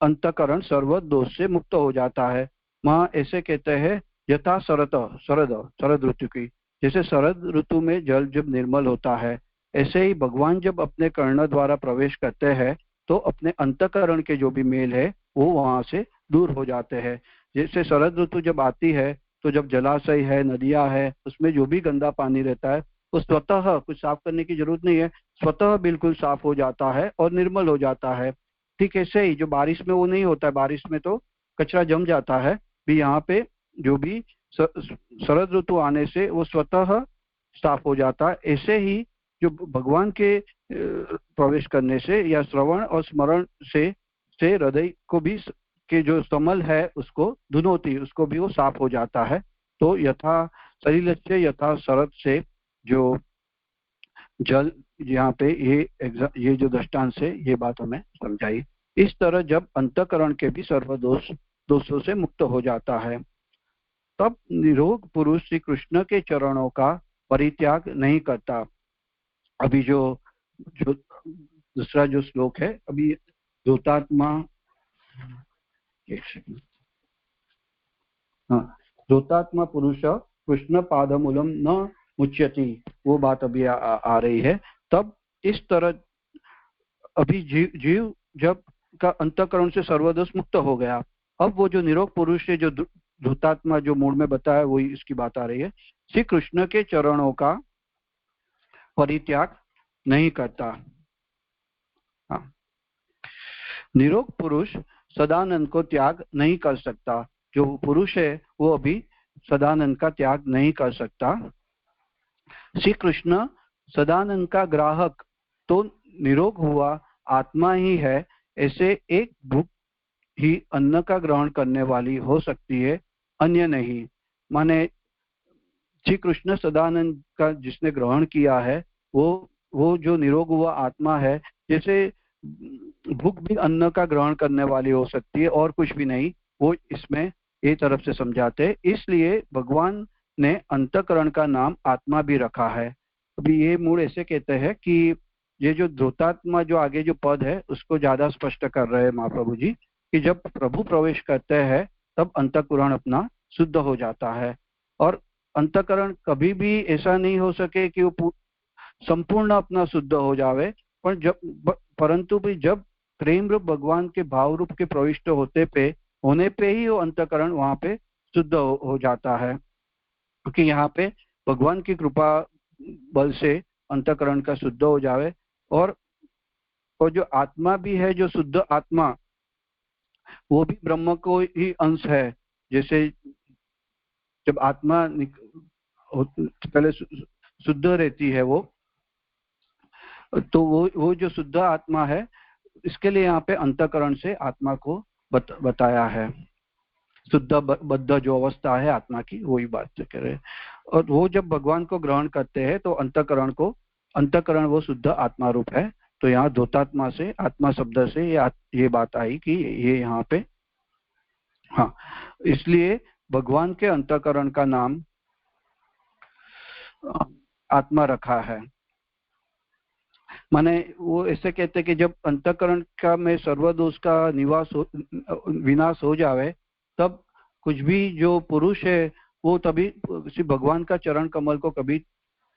अंतःकरण सर्व दोष से मुक्त हो जाता है। वहाँ ऐसे कहते हैं यथा शरद ऋतु की, जैसे शरद ऋतु में जल जब निर्मल होता है, ऐसे ही भगवान जब अपने कर्ण द्वारा प्रवेश करते हैं तो अपने अंतःकरण के जो भी मेल है वो वहां से दूर हो जाते हैं। जैसे शरद ऋतु जब आती है तो जब जलाशय है, नदियां है, उसमें जो भी गंदा पानी रहता है वो स्वतः कुछ साफ करने की जरूरत नहीं है, स्वतः बिल्कुल साफ हो जाता है और निर्मल हो जाता है। ठीक ऐसे ही जो बारिश में वो नहीं होता है, बारिश में तो कचरा जम जाता है, भी यहाँ पे जो भी शरद ऋतु आने से वो स्वतः साफ हो जाता है। ऐसे ही जो भगवान के प्रवेश करने से या श्रवण और स्मरण से हृदय को भी के जो समल है उसको धुनोती, उसको भी वो साफ हो जाता है। तो यथा सलिलस्य यथा शरद से जो जल यहाँ पे ये जो दृष्टांत से ये बात हमें समझाई। इस तरह जब अंतःकरण के भी दोषों से मुक्त हो जाता है, तब निरोग पुरुष श्री कृष्ण के चरणों का परित्याग नहीं करता। अभी जो दूसरा जो श्लोक है, अभी धूतात्मा, एक सेकंड, हाँ, धूतात्मा पुरुष कृष्ण पादमूलम न मुच्यति, वो बात अभी आ रही है। तब इस तरह अभी जीव जब का अंतःकरण से सर्वदोष मुक्त हो गया, अब वो जो निरोग पुरुष है, जो धूतात्मा जो मूल में बताया, वही इसकी बात आ रही है। श्री कृष्ण के चरणों का परित्याग नहीं करता। हाँ, निरोग पुरुष सदानंद को त्याग नहीं कर सकता। जो पुरुष है वो अभी सदानंद का त्याग नहीं कर सकता। श्री कृष्ण सदानंद का ग्राहक तो निरोग हुआ आत्मा ही है, ऐसे एक भूख ही अन्न का ग्रहण करने वाली हो सकती है, अन्य नहीं। माने श्री कृष्ण सदानंद का जिसने ग्रहण किया है वो जो निरोग हुआ आत्मा है, जैसे भूख भी अन्न का ग्रहण करने वाली हो सकती है और कुछ भी नहीं, वो इसमें ये तरफ से समझाते हैं। इसलिए भगवान ने अंतकरण का नाम आत्मा भी रखा है। अभी ये मूल ऐसे कहते हैं कि ये जो धृतात्मा जो आगे जो पद है उसको ज्यादा स्पष्ट कर रहे हैं महाप्रभु जी, कि जब प्रभु प्रवेश करते हैं तब अंतकरण अपना शुद्ध हो जाता है। और अंतकरण कभी भी ऐसा नहीं हो सके कि वो संपूर्ण अपना शुद्ध हो जावे, पर परंतु भी जब प्रेम रूप भगवान के भाव रूप के प्रविष्ट होने पे ही वो अंतकरण वहां पे शुद्ध हो जाता है, क्योंकि यहाँ पे भगवान की कृपा बल से अंतकरण का शुद्ध हो जावे। और जो आत्मा भी है, जो शुद्ध आत्मा, वो भी ब्रह्म को ही अंश है। जैसे जब आत्मा पहले शुद्ध रहती है वो, तो वो जो शुद्ध आत्मा है, इसके लिए यहाँ पे अंतकरण से आत्मा को बताया है। शुद्ध बद्ध जो अवस्था है आत्मा की, वही बात से कह रहे हैं। और वो जब भगवान को ग्रहण करते हैं तो अंतकरण वो शुद्ध आत्मा रूप है। तो यहाँ धोतात्मा से, आत्मा शब्द से ये बात आई कि ये यहाँ पे, हाँ, इसलिए भगवान के अंतकरण का नाम आत्मा रखा है। माने वो ऐसे कहते हैं कि जब अंतकरण का में सर्वदोष का विनाश हो जावे, तब कुछ भी जो पुरुष है वो तभी किसी भगवान का चरण कमल को कभी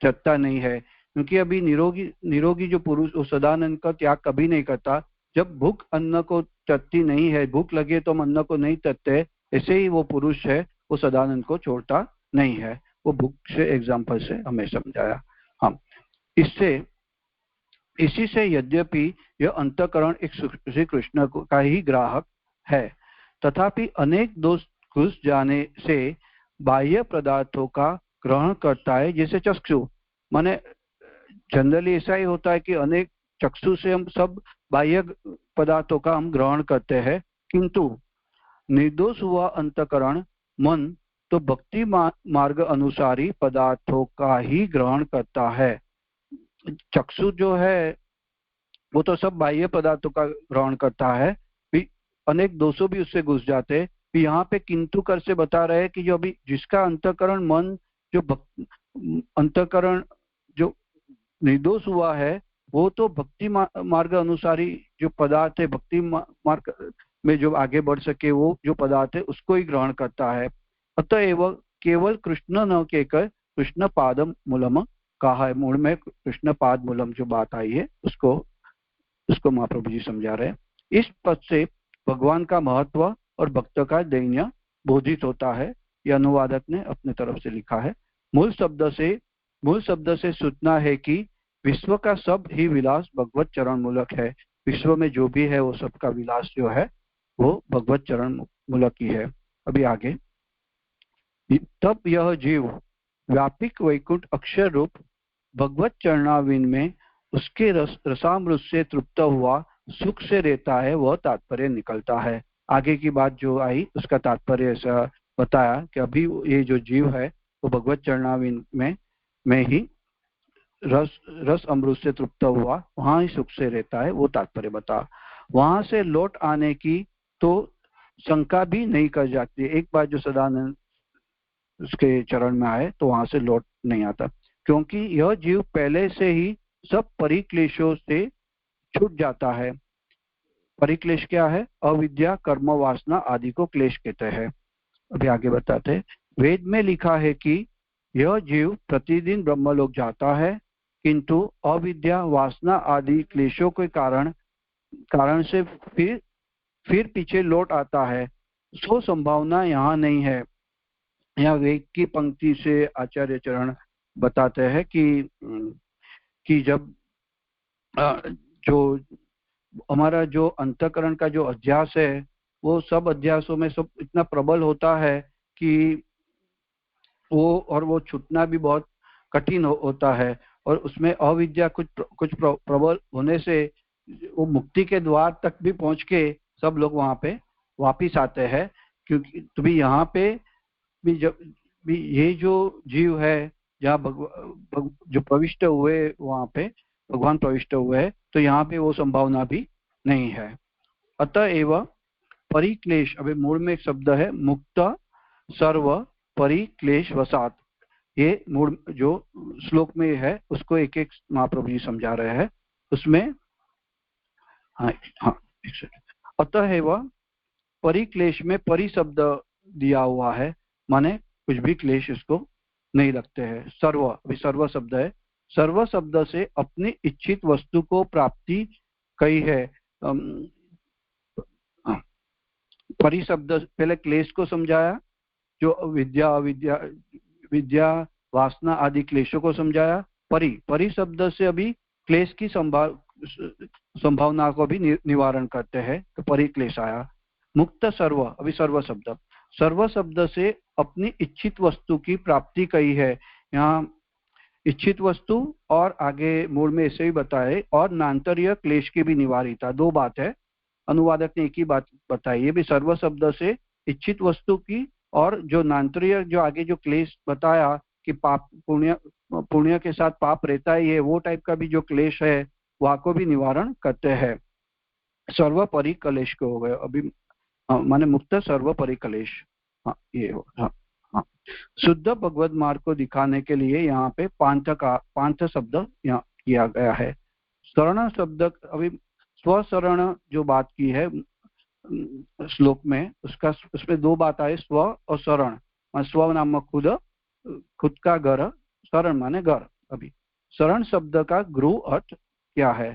चटता नहीं है, क्योंकि अभी निरोगी जो पुरुष वो सदानंद का त्याग कभी नहीं करता। जब भूख अन्न को चटती नहीं है, भूख लगे तो हम अन्न को नहीं चटते, ऐसे ही वो पुरुष है वो सदानंद को छोड़ता नहीं है। वो भूख से एग्जाम्पल से हमें समझाया। हम इसी से यद्यपि यह अंतकरण एक श्री कृष्ण का ही ग्राहक है, तथापि अनेक दोष घुस जाने से बाह्य पदार्थों का ग्रहण करता है। जैसे चक्षु, माने जनरली ऐसा ही होता है कि अनेक चक्षु से हम सब बाह्य पदार्थों का हम ग्रहण करते हैं, किंतु निर्दोष हुआ अंतकरण मन तो भक्ति मार्ग अनुसारी पदार्थों का ही ग्रहण करता है। चक्षु जो है वो तो सब बाह्य पदार्थों का ग्रहण करता है, अनेक दोषों भी उससे घुस जाते। यहाँ पे किंतु कर से बता रहे हैं कि जो अभी जिसका अंतकरण मन जो अंतकरण जो निर्दोष हुआ है, वो तो भक्ति मार्ग अनुसारी जो पदार्थ है, भक्ति मार्ग में जो आगे बढ़ सके वो जो पदार्थ है उसको ही ग्रहण करता है। अतएव केवल कृष्ण न कहकर कृष्ण पादम मूलम कहा है। मूल में कृष्ण पाद मूलम जो बात आई है उसको महाप्रभु जी समझा रहे हैं। इस पद से भगवान का महत्व और भक्त का दैन्य बोधित होता है। यह अनुवादक ने अपने तरफ से लिखा है। मूल शब्द से सूचना है कि विश्व का सब ही विलास भगवत चरण मूलक है। विश्व में जो भी है वो सबका विलास जो है वो भगवत चरण मूलक ही है। अभी आगे, तब यह जीव व्यापिक वैकुंठ अक्षर रूप भगवत चरणाविन में उसके रसामृत से तृप्त हुआ सुख से रहता है, वह तात्पर्य निकलता है। आगे की बात जो आई उसका तात्पर्य ऐसा बताया कि अभी ये जो जीव है वो भगवत चरणाविन में ही रस अमृत से तृप्त हुआ, वहां ही सुख से रहता है, वो तात्पर्य बता। वहां से लौट आने की तो शंका भी नहीं कर जाती। एक बार जो सदानंद उसके चरण में आए तो वहां से लौट नहीं आता, क्योंकि यह जीव पहले से ही सब परिक्लेशों से छूट जाता है। परिक्लेश क्या है? अविद्या, कर्म, वासना आदि को क्लेश कहते हैं। अभी आगे बताते हैं। वेद में लिखा है कि यह जीव प्रतिदिन ब्रह्मलोक जाता है, किंतु अविद्या, वासना आदि क्लेशों के कारण से फिर पीछे लौट आता है। सो संभावना यहाँ नहीं है। यहाँ वेद की पंक्ति से आचार्य चरण बताते हैं कि जब जो हमारा जो अंतकरण का जो अध्यास है वो सब अध्यासों में सब इतना प्रबल होता है कि वो छूटना भी बहुत कठिन होता है। और उसमें अविद्या कुछ प्रबल होने से वो मुक्ति के द्वार तक भी पहुंच के सब लोग वहां पे वापिस आते हैं। क्योंकि तो भी यहाँ पे भी ये जो जीव है जहाँ जो प्रविष्ट हुए वहां पे भगवान प्रविष्ट हुए हैं, तो यहाँ पे वो संभावना भी नहीं है। अतएव परिक्लेश, अभी मूल में एक शब्द है मुक्त सर्व परिक्लेश वसात, ये मूल जो श्लोक में है उसको एक एक महाप्रभु जी समझा रहे हैं उसमें। हाँ हाँ, अतः वह परिक्लेश में परि शब्द दिया हुआ है, माने कुछ भी क्लेश इसको नहीं लगते हैं। सर्व, अभी सर्व शब्द है, सर्व शब्द से अपनी इच्छित वस्तु को प्राप्ति कही है। परि शब्द पहले क्लेश को समझाया, जो विद्या अविद्या विद्या वासना आदि क्लेशों को समझाया। परि शब्द से अभी क्लेश की संभावना को भी निवारण करते हैं, तो परिक्लेश आया। मुक्त सर्व, अभी सर्व शब्द, सर्व शब्द से अपनी इच्छित वस्तु की प्राप्ति कही है। यहाँ इच्छित वस्तु और आगे मूल में ऐसे ही बताए, और नान्तरीय क्लेश की भी निवारिता, दो बात है, अनुवादक ने एक ही बात बताई है भी, सर्व शब्द से इच्छित वस्तु की, और जो नान्तरीय जो आगे जो क्लेश बताया कि पाप पुण्य के साथ पाप रहता ही है, वो टाइप का भी जो क्लेश है वहाँ को भी निवारण करते हैं। सर्व परिकलेश को हो गए अभी, माने मुक्त सर्व परिकलेश। हाँ ये हो, हाँ हाँ। शुद्ध भगवत मार्ग को दिखाने के लिए यहाँ पे पांथ शब्द यहाँ किया गया है। शरण शब्द, अभी स्वशरण जो बात की है श्लोक में, उसमें दो बात आए, स्व और शरण। स्व नामक खुद का घर, शरण माने घर। अभी शरण शब्द का गृह अर्थ क्या है?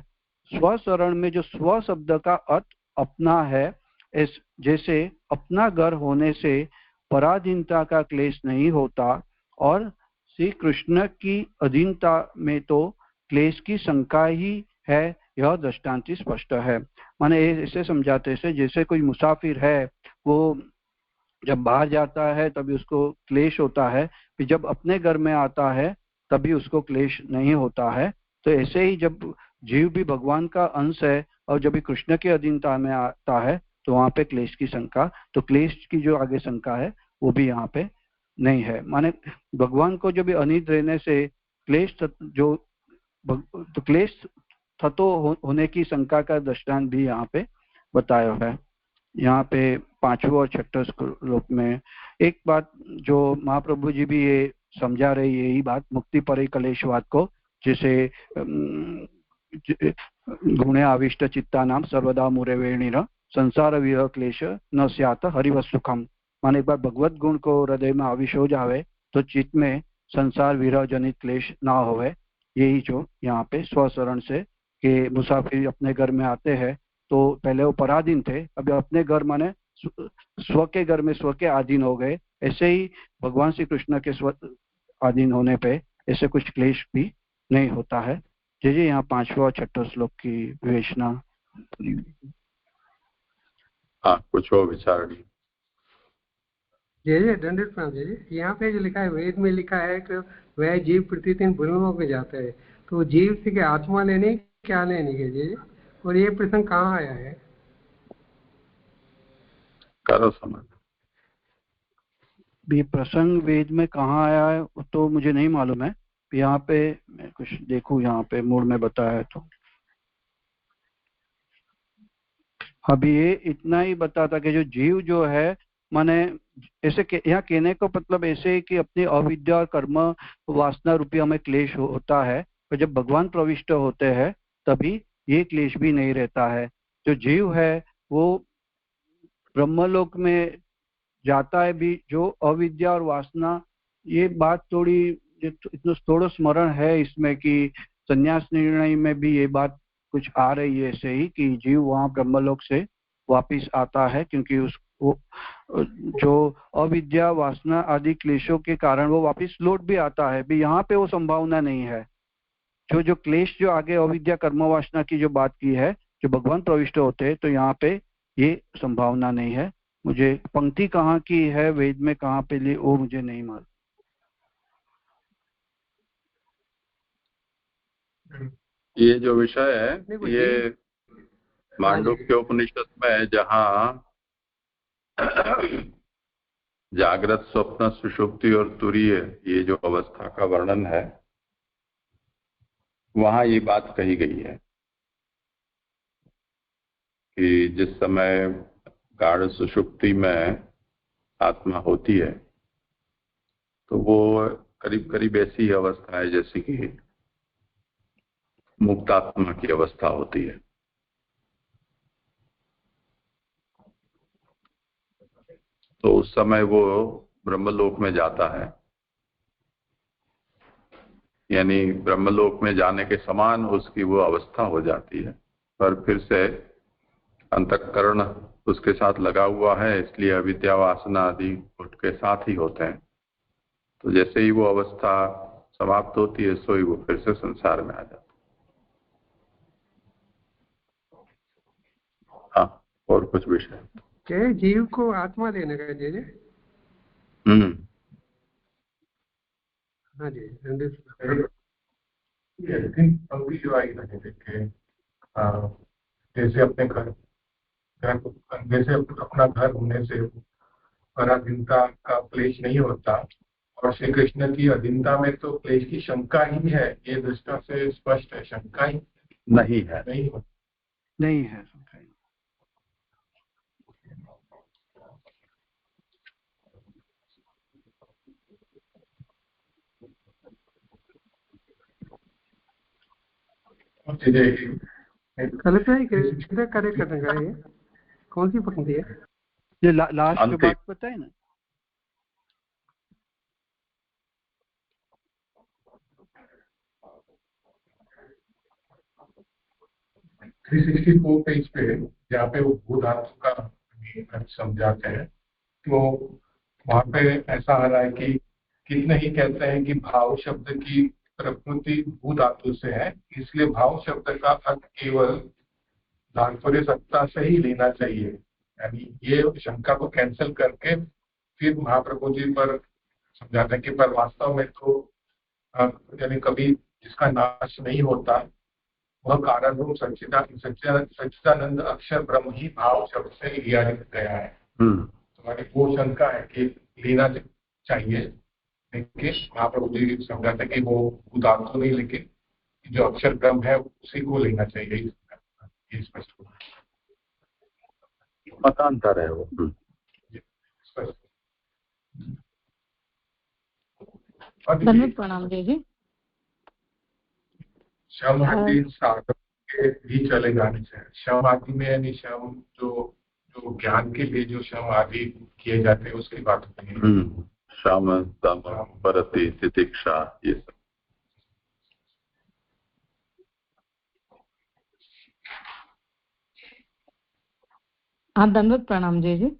स्वशरण में जो स्व शब्द का अर्थ अपना है, जैसे अपना घर होने से पराधीनता का क्लेश नहीं होता, और श्री कृष्ण की अधीनता में तो क्लेश की शंका ही है, यह दृष्टांति स्पष्ट है। माने ऐसे समझाते से, जैसे कोई मुसाफिर है, वो जब बाहर जाता है तभी उसको क्लेश होता है, फिर जब अपने घर में आता है तभी उसको क्लेश नहीं होता है। तो ऐसे ही जब जीव भी भगवान का अंश है और जब भी कृष्ण के अधीनता में आता है तो वहां पे क्लेश की शंका, तो क्लेश की जो आगे शंका है वो भी यहाँ पे नहीं है। माने भगवान को जो भी अनित रहने से क्लेश जो तो क्लेश थतो होने की शंका का दृष्टांत भी यहाँ पे बताया है। यहाँ पे 5वें और 6वें श्लोक में एक बात जो महाप्रभु जी भी ये समझा रही है, यही बात मुक्ति परे कलेशवाद को, जैसे गुणे आविष्ट चित्ता नाम सर्वदा मुरे वेणीर संसार विरह क्लेश न स्यात हरिव सुखम। माने एक बार भगवत गुण को हृदय में आविष्ट हो जावे तो चित्त में संसार विरह जनित क्लेश ना होवे। यही जो यहाँ पे स्वशरण से कि मुसाफिर अपने घर में आते हैं तो पहले वो पराधीन थे, अभी अपने घर माने स्व के घर में स्व के अधीन हो गए। ऐसे ही भगवान श्री कृष्ण के स्व अधीन होने पे ऐसे कुछ क्लेश भी नहीं होता है। जी यहाँ 5वें और 6वें श्लोक की विवेचना। हाँ, कुछ हो विचार नहीं। जय दंडित प्रणाम जय। यहाँ पे जो लिखा है, वेद में लिखा है कि वह जीव प्रतिदिन भूलों में जाता है, तो जीव से क्या आत्मा लेने क्या लेने के जय, और ये प्रसंग कहाँ आया है? करो समझ। भी प्रसंग वेद में कहाँ आया है तो मुझे नहीं मालूम है, यहाँ पे मैं कुछ देखूं, यहाँ पे मूल में बताया है तो अभी ये इतना ही बताता कि जो जीव जो है, माने ऐसे यहाँ कहने को मतलब ऐसे कि अपनी अविद्या और कर्म वासना रूपी हमें क्लेश होता है, और जब भगवान प्रविष्ट होते हैं तभी ये क्लेश भी नहीं रहता है। जो जीव है वो ब्रह्मलोक में जाता है भी, जो अविद्या और वासना, ये बात थोड़ी इतना थोड़ा स्मरण है इसमें कि संन्यास निर्णय में भी ये बात कुछ आ रही है ऐसे ही कि जीव वहां ब्रह्मलोक से वापिस आता है, क्योंकि उसको जो अविद्या वासना आदि क्लेशों के कारण वो वापिस लौट भी आता है भी। यहाँ पे वो संभावना नहीं है। जो क्लेश जो आगे अविद्या कर्म वासना की जो बात की है, जो भगवान प्रविष्ट होते हैं, तो यहाँ पे ये संभावना नहीं है। मुझे पंक्ति कहाँ की है वेद में कहाँ पे ली वो मुझे नहीं मालूम। ये जो विषय है ये मांडुक्य उपनिषद में है, जहाँ जागृत स्वप्न सुषुप्ति और तुरीय ये जो अवस्था का वर्णन है, वहां ये बात कही गई है कि जिस समय गाढ़ सुषुप्ति में आत्मा होती है तो वो करीब करीब ऐसी अवस्था है जैसे कि मुक्त आत्मा की अवस्था होती है। तो उस समय वो ब्रह्मलोक में जाता है, यानी ब्रह्मलोक में जाने के समान उसकी वो अवस्था हो जाती है, पर फिर से अंतःकरण उसके साथ लगा हुआ है, इसलिए अविद्या वासना आदि उसके साथ ही होते हैं। तो जैसे ही वो अवस्था समाप्त होती है सो ही वो फिर से संसार में आ जाता है। हाँ, और कुछ विषय? क्या जीव को आत्मा देने का जी? हाँ जी, पंक्ति जो आई ना जैसे अपने घर जैसे अपना घर होने से पराधीनता का क्लेश नहीं होता, और श्री कृष्ण की अधीनता में तो क्लेश की शंका ही है, ये दृष्टा से स्पष्ट है। शंका ही नहीं है, नहीं है। किधर करे करने का है? कौन सी पंक्ति है ये लास्ट के बाद पता है ना? पेज पे जहाँ पे वो भू धातु का समझाते हैं, तो वहां पे ऐसा आ रहा है कि कितने ही कहते हैं कि भाव शब्द की प्रकृति भू धातु से है, इसलिए भाव शब्द का अर्थ केवल धातुर्य सत्ता से ही लेना चाहिए। यानी ये शंका को कैंसिल करके फिर महाप्रभु जी पर समझाते हैं कि पर वास्तव में तो यानी कभी जिसका नाश नहीं होता वह कारण रूप सच्चिदानंद अक्षर ब्रह्म ही भाव शब्द से लिया गया है। तो वो शंका है कि लेना चाहिए, लेकिन महाप्रभु जी समझाते कि वो उदाहरण नहीं, लेकिन जो अक्षर ब्रह्म है उसी को लेना चाहिए। ये स्पष्ट हो, मतांतर है वो। प्रणाम जी। शम आदि साधक के भी चले जाने चाहिए। शम आदि में यानी शम जो ज्ञान के लिए जो शम आदि किए जाते हैं उसकी बात होती है। शम दम परति तितिक्षा ये सब। हाँ, दंडवत प्रणाम जी।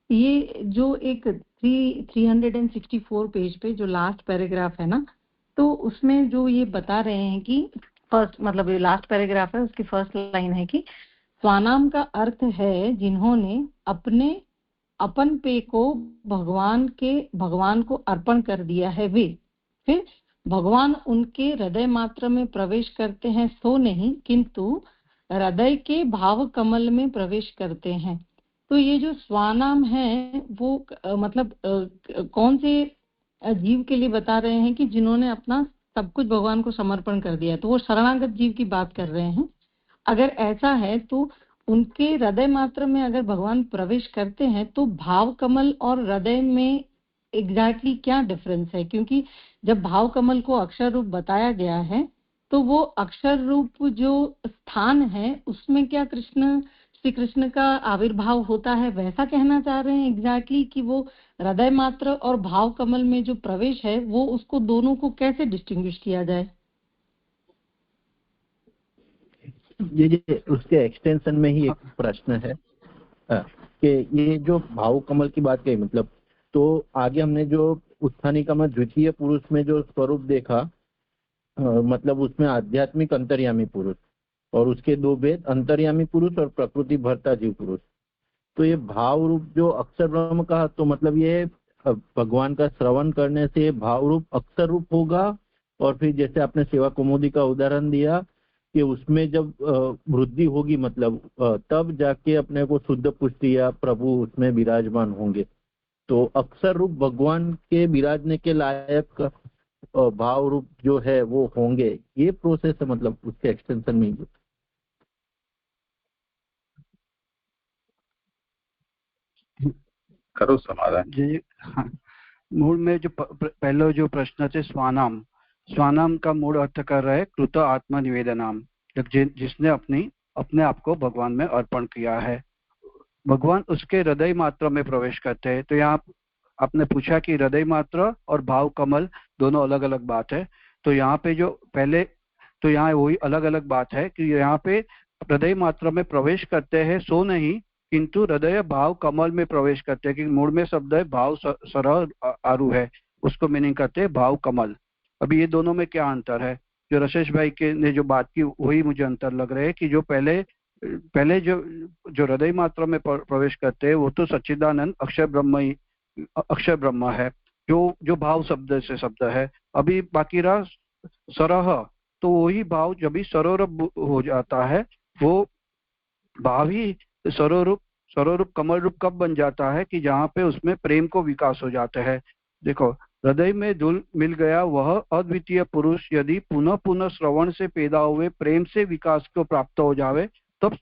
ये जो एक 364 पेज पे जो लास्ट पैराग्राफ है ना, तो उसमें जो ये बता रहे हैं कि फर्स्ट मतलब ये लास्ट पैराग्राफ है, उसकी फर्स्ट लाइन है कि स्वानाम का अर्थ है जिन्होंने अपने अपन पे को भगवान को अर्पण कर दिया है वे। फिर भगवान उनके हृदय मात्र में प्रवेश करते हैं सो नहीं, किंतु हृदय के भाव कमल में प्रवेश करते हैं। तो ये जो स्वानाम है वो मतलब कौन से जीव के लिए बता रहे हैं कि जिन्होंने अपना सब कुछ भगवान को समर्पण कर दिया, तो वो शरणागत जीव की बात कर रहे हैं। अगर ऐसा है तो उनके हृदय मात्र में अगर भगवान प्रवेश करते हैं तो भाव कमल और हृदय में एग्जैक्टली क्या डिफरेंस है? क्योंकि जब भाव कमल को अक्षर रूप बताया गया है तो वो अक्षर रूप जो स्थान है उसमें क्या श्री कृष्ण का आविर्भाव होता है, वैसा कहना चाह रहे हैं एग्जैक्टली कि वो हृदय मात्र और भाव कमल में जो प्रवेश है वो उसको दोनों को कैसे डिस्टिंग्विश किया जाए? ये उसके एक्सटेंशन में ही एक प्रश्न है कि ये जो भाव कमल की बात कही, मतलब तो आगे हमने जो उत्थानिका में द्वितीय पुरुष में जो स्वरूप देखा, मतलब उसमें आध्यात्मिक अंतर्यामी पुरुष और उसके दो भेद अंतर्यामी पुरुष और प्रकृति भरता जीव पुरुष। तो ये भाव रूप जो अक्षर ब्रह्म का, तो मतलब ये भगवान का श्रवण करने से भाव रूप अक्षर रूप होगा, और फिर जैसे आपने सेवा कौमुदी का उदाहरण दिया कि उसमें जब वृद्धि होगी मतलब तब जाके अपने को शुद्ध पुष्टि या प्रभु उसमें विराजमान होंगे। तो अक्षर रूप भगवान के विराजने के लायक भाव रूप जो है वो होंगे, ये प्रोसेस है मतलब उसके एक्सटेंशन में ही। करो समाधान। जी हाँ, मूल में जो पहले जो प्रश्न थे स्वानाम, स्वानाम का मूल अर्थ कर रहे कृत आत्मनिवेदनाम, जिसने अपने आप को भगवान में अर्पण किया है। भगवान उसके हृदय मात्र में प्रवेश करते हैं। तो यहाँ आपने पूछा कि हृदय मात्र और भाव कमल दोनों अलग अलग बात है। तो यहाँ पे जो पहले तो यहाँ वही अलग अलग बात है कि यहाँ पे हृदय मात्र में प्रवेश करते हैं सो नहीं, किंतु हृदय भाव कमल में प्रवेश करते हैं। कि मूल में शब्द है भाव सरह आरु है, उसको मीनिंग करते हैं भाव कमल। अभी ये दोनों में क्या अंतर है? जो रशेष भाई के ने जो बात की वही मुझे अंतर लग रहा है कि जो पहले जो हृदय मात्र में प्रवेश करते हैं वो तो सच्चिदानंद अक्षर ब्रह्म है, जो भाव शब्द से शब्द है। अभी बाकी रहा सरह, तो वही भाव जब भी सरोरूप हो जाता है वो भाव ही सरोरूप कमल रूप कब बन जाता है कि जहाँ पे उसमें प्रेम को विकास हो जाता है। देखो, हृदय में धूल मिल गया वह अद्वितीय पुरुष यदि पुनः पुनः श्रवण से पैदा हुए प्रेम से विकास को प्राप्त हो जावे तब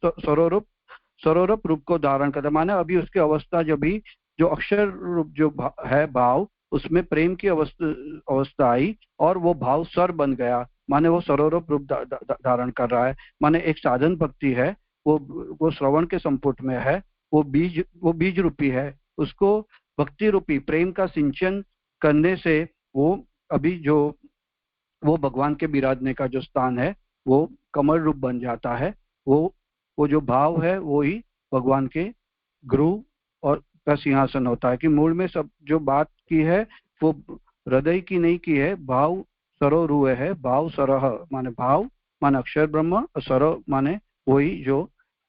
सरोरूप रूप को धारण करता। माने अभी उसकी अवस्था जब भी जो अक्षर रूप जो है भाव, उसमें प्रेम की अवस्था आई और वो भाव सर बन गया, माने वो सरोरूप रूप धारण कर रहा है। माने एक साधन भक्ति है, वो श्रवण के संपुट में है, वो बीज रूपी है। उसको भक्ति रूपी प्रेम का सिंचन करने से वो अभी जो वो भगवान के विराजने का जो स्थान है वो कमल रूप बन जाता है। वो जो भाव है वो ही भगवान के गुरु और का सिंहासन होता है। कि मूल में सब जो बात की है वो हृदय की नहीं की है, भाव सरोरूह है। भाव सरह माने भाव माने अक्षर ब्रह्म, और सरो माने वही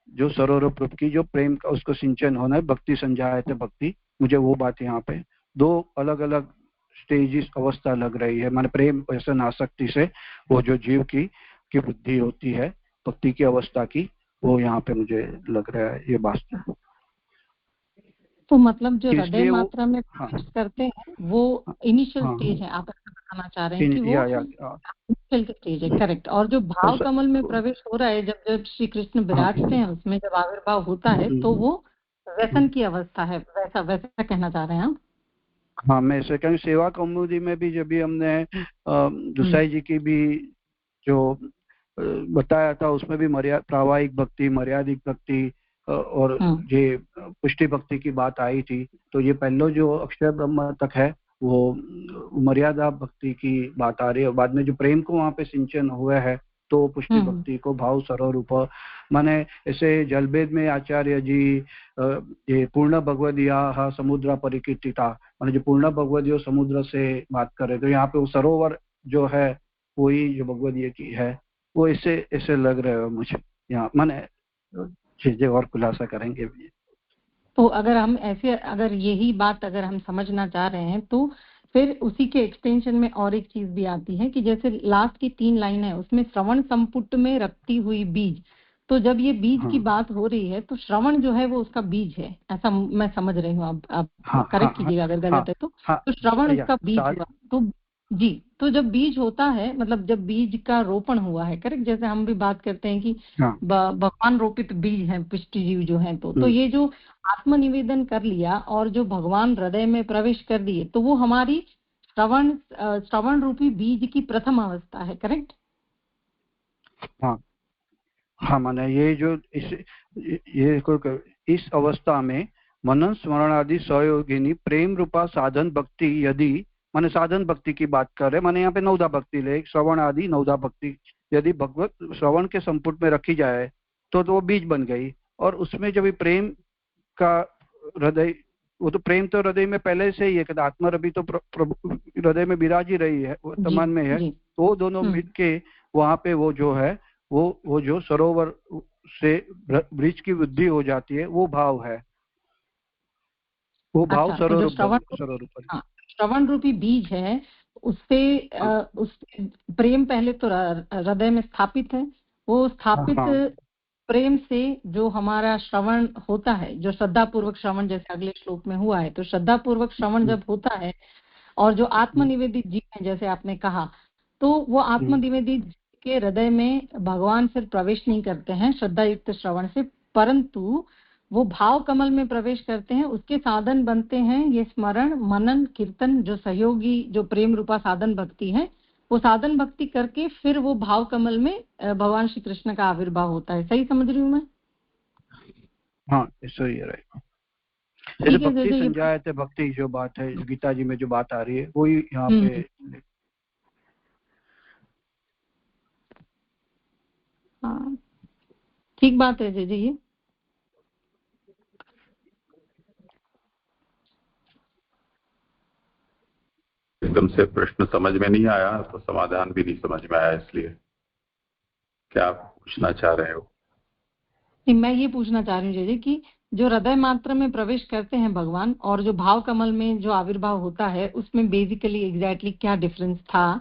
जो सरोरूप रूप की जो प्रेम का उसको सिंचन होना है, भक्ति संजायते भक्ति। मुझे वो बात यहाँ पे दो अलग अलग स्टेजेस अवस्था लग रही है। माने प्रेम व्यसन आसक्ति से वो जो जीव की वृद्धि होती है भक्ति की अवस्था की, वो यहाँ पे मुझे लग रहा है ये बात। तो मतलब जो हृदय मात्रा में करते हैं वो इनिशियल स्टेज है, आप ऐसा बताना चाह रहे हैं कि वो इनिशियल स्टेज है, करेक्ट। और जो भाव कमल में प्रवेश हो रहा है जब श्री कृष्ण विराजते हैं उसमें जब आविर्भाव होता है तो वो व्यसन की अवस्था है, वैसा कहना चाह रहे हैं आप? हाँ, मैं ऐसे कहूँ सेवा कौमुदी में भी जब भी हमने दुसाई जी की भी जो बताया था उसमें भी प्रावाहिक भक्ति, मर्यादिक भक्ति और ये पुष्टि भक्ति की बात आई थी। तो ये पहले जो अक्षर ब्रह्म तक है वो मर्यादा भक्ति की बात आ रही है। बाद में जो प्रेम को वहाँ पे सिंचन हुआ है तो पुष्टि भक्ति को भाव सरोरूप माने ऐसे जलभेद में आचार्य जी ये पूर्ण भगवदीया समुद्र परिकीर्तिता माने जो पूर्ण भगवदीय समुद्र से बात करे तो यहाँ पे वो सरोवर जो है वही जो भगवदीय की है। वो ऐसे लग रहे हो मुझे यहाँ, माने चीजें और खुलासा करेंगे भी। तो अगर हम ऐसे अगर यही बात अगर हम समझना चाह रहे हैं तो फिर उसी के एक्सटेंशन में और एक चीज भी आती है कि जैसे लास्ट की 3 लाइन है उसमें श्रवण संपुट में रखती हुई बीज। तो जब ये बीज की बात हो रही है तो श्रवण जो है वो उसका बीज है, ऐसा मैं समझ रही हूँ। आप करेक्ट कीजिएगा अगर गलत है तो श्रवण उसका बीज हुआ। तो जी, तो जब बीज होता है मतलब जब बीज का रोपण हुआ है, करेक्ट, जैसे हम भी बात करते हैं कि भगवान रोपित बीज हैं पुष्टि जीव जो हैं, तो ये जो आत्मनिवेदन कर लिया और जो भगवान हृदय में प्रवेश कर दिए तो वो हमारी श्रवण रूपी बीज की प्रथम अवस्था है, करेक्ट? हाँ, माने ये जो इस अवस्था में मनन स्मरण आदि सहयोगिनी प्रेम रूपा साधन भक्ति यदि माने साधन भक्ति की बात कर रहे, माने यहाँ पे नवदा भक्ति ले श्रवण आदि नवदा भक्ति यदि भगवत श्रवण के संपुट में रखी जाए तो वो बीज बन गई। और उसमें जब प्रेम का हृदय, वो तो प्रेम तो हृदय में पहले से ही है, आत्मा रवि तो हृदय में विराज ही रही है, वर्तमान में है। तो वो दोनों मिलके वहां पे वो जो है वो जो सरोवर से ब्रिज की वृद्धि हो जाती है वो भाव है, वो भाव सरोवर श्रवण रूपी बीज है। उससे उस प्रेम पहले तो हृदय में स्थापित है, वो स्थापित प्रेम से जो हमारा श्रवण होता है, जो श्रद्धा पूर्वक श्रवण जैसे अगले श्लोक में हुआ है, तो श्रद्धा पूर्वक श्रवण जब होता है और जो आत्मनिवेदित जीव है जैसे आपने कहा, तो वो आत्मनिवेदित के हृदय में भगवान फिर प्रवेश नहीं करते हैं श्रद्धा युक्त श्रवण से, परंतु वो भाव कमल में प्रवेश करते हैं, उसके साधन बनते हैं ये स्मरण, मनन, कीर्तन, जो सहयोगी, जो प्रेम रूपा साधन भक्ति है, वो साधन भक्ति करके फिर वो भाव कमल में भगवान श्री कृष्ण का आविर्भाव होता है। सही समझ रही हूँ मैं? हाँ, सही है, राइट। जैसे भक्ति संजायते भक्ति जो बात है गीता जी में जो बात आ रही है वही यहाँ पे। हाँ, ठीक बात है जी। ये एकदम से प्रश्न समझ में नहीं आया तो समाधान भी नहीं समझ में आया, इसलिए क्या आप पूछना चाह रहे हो? मैं ये पूछना चाह रही हूँ जी कि जो हृदय मात्र में प्रवेश करते हैं भगवान और जो भाव कमल में जो आविर्भाव होता है उसमें बेसिकली एग्जैक्टली क्या डिफरेंस था?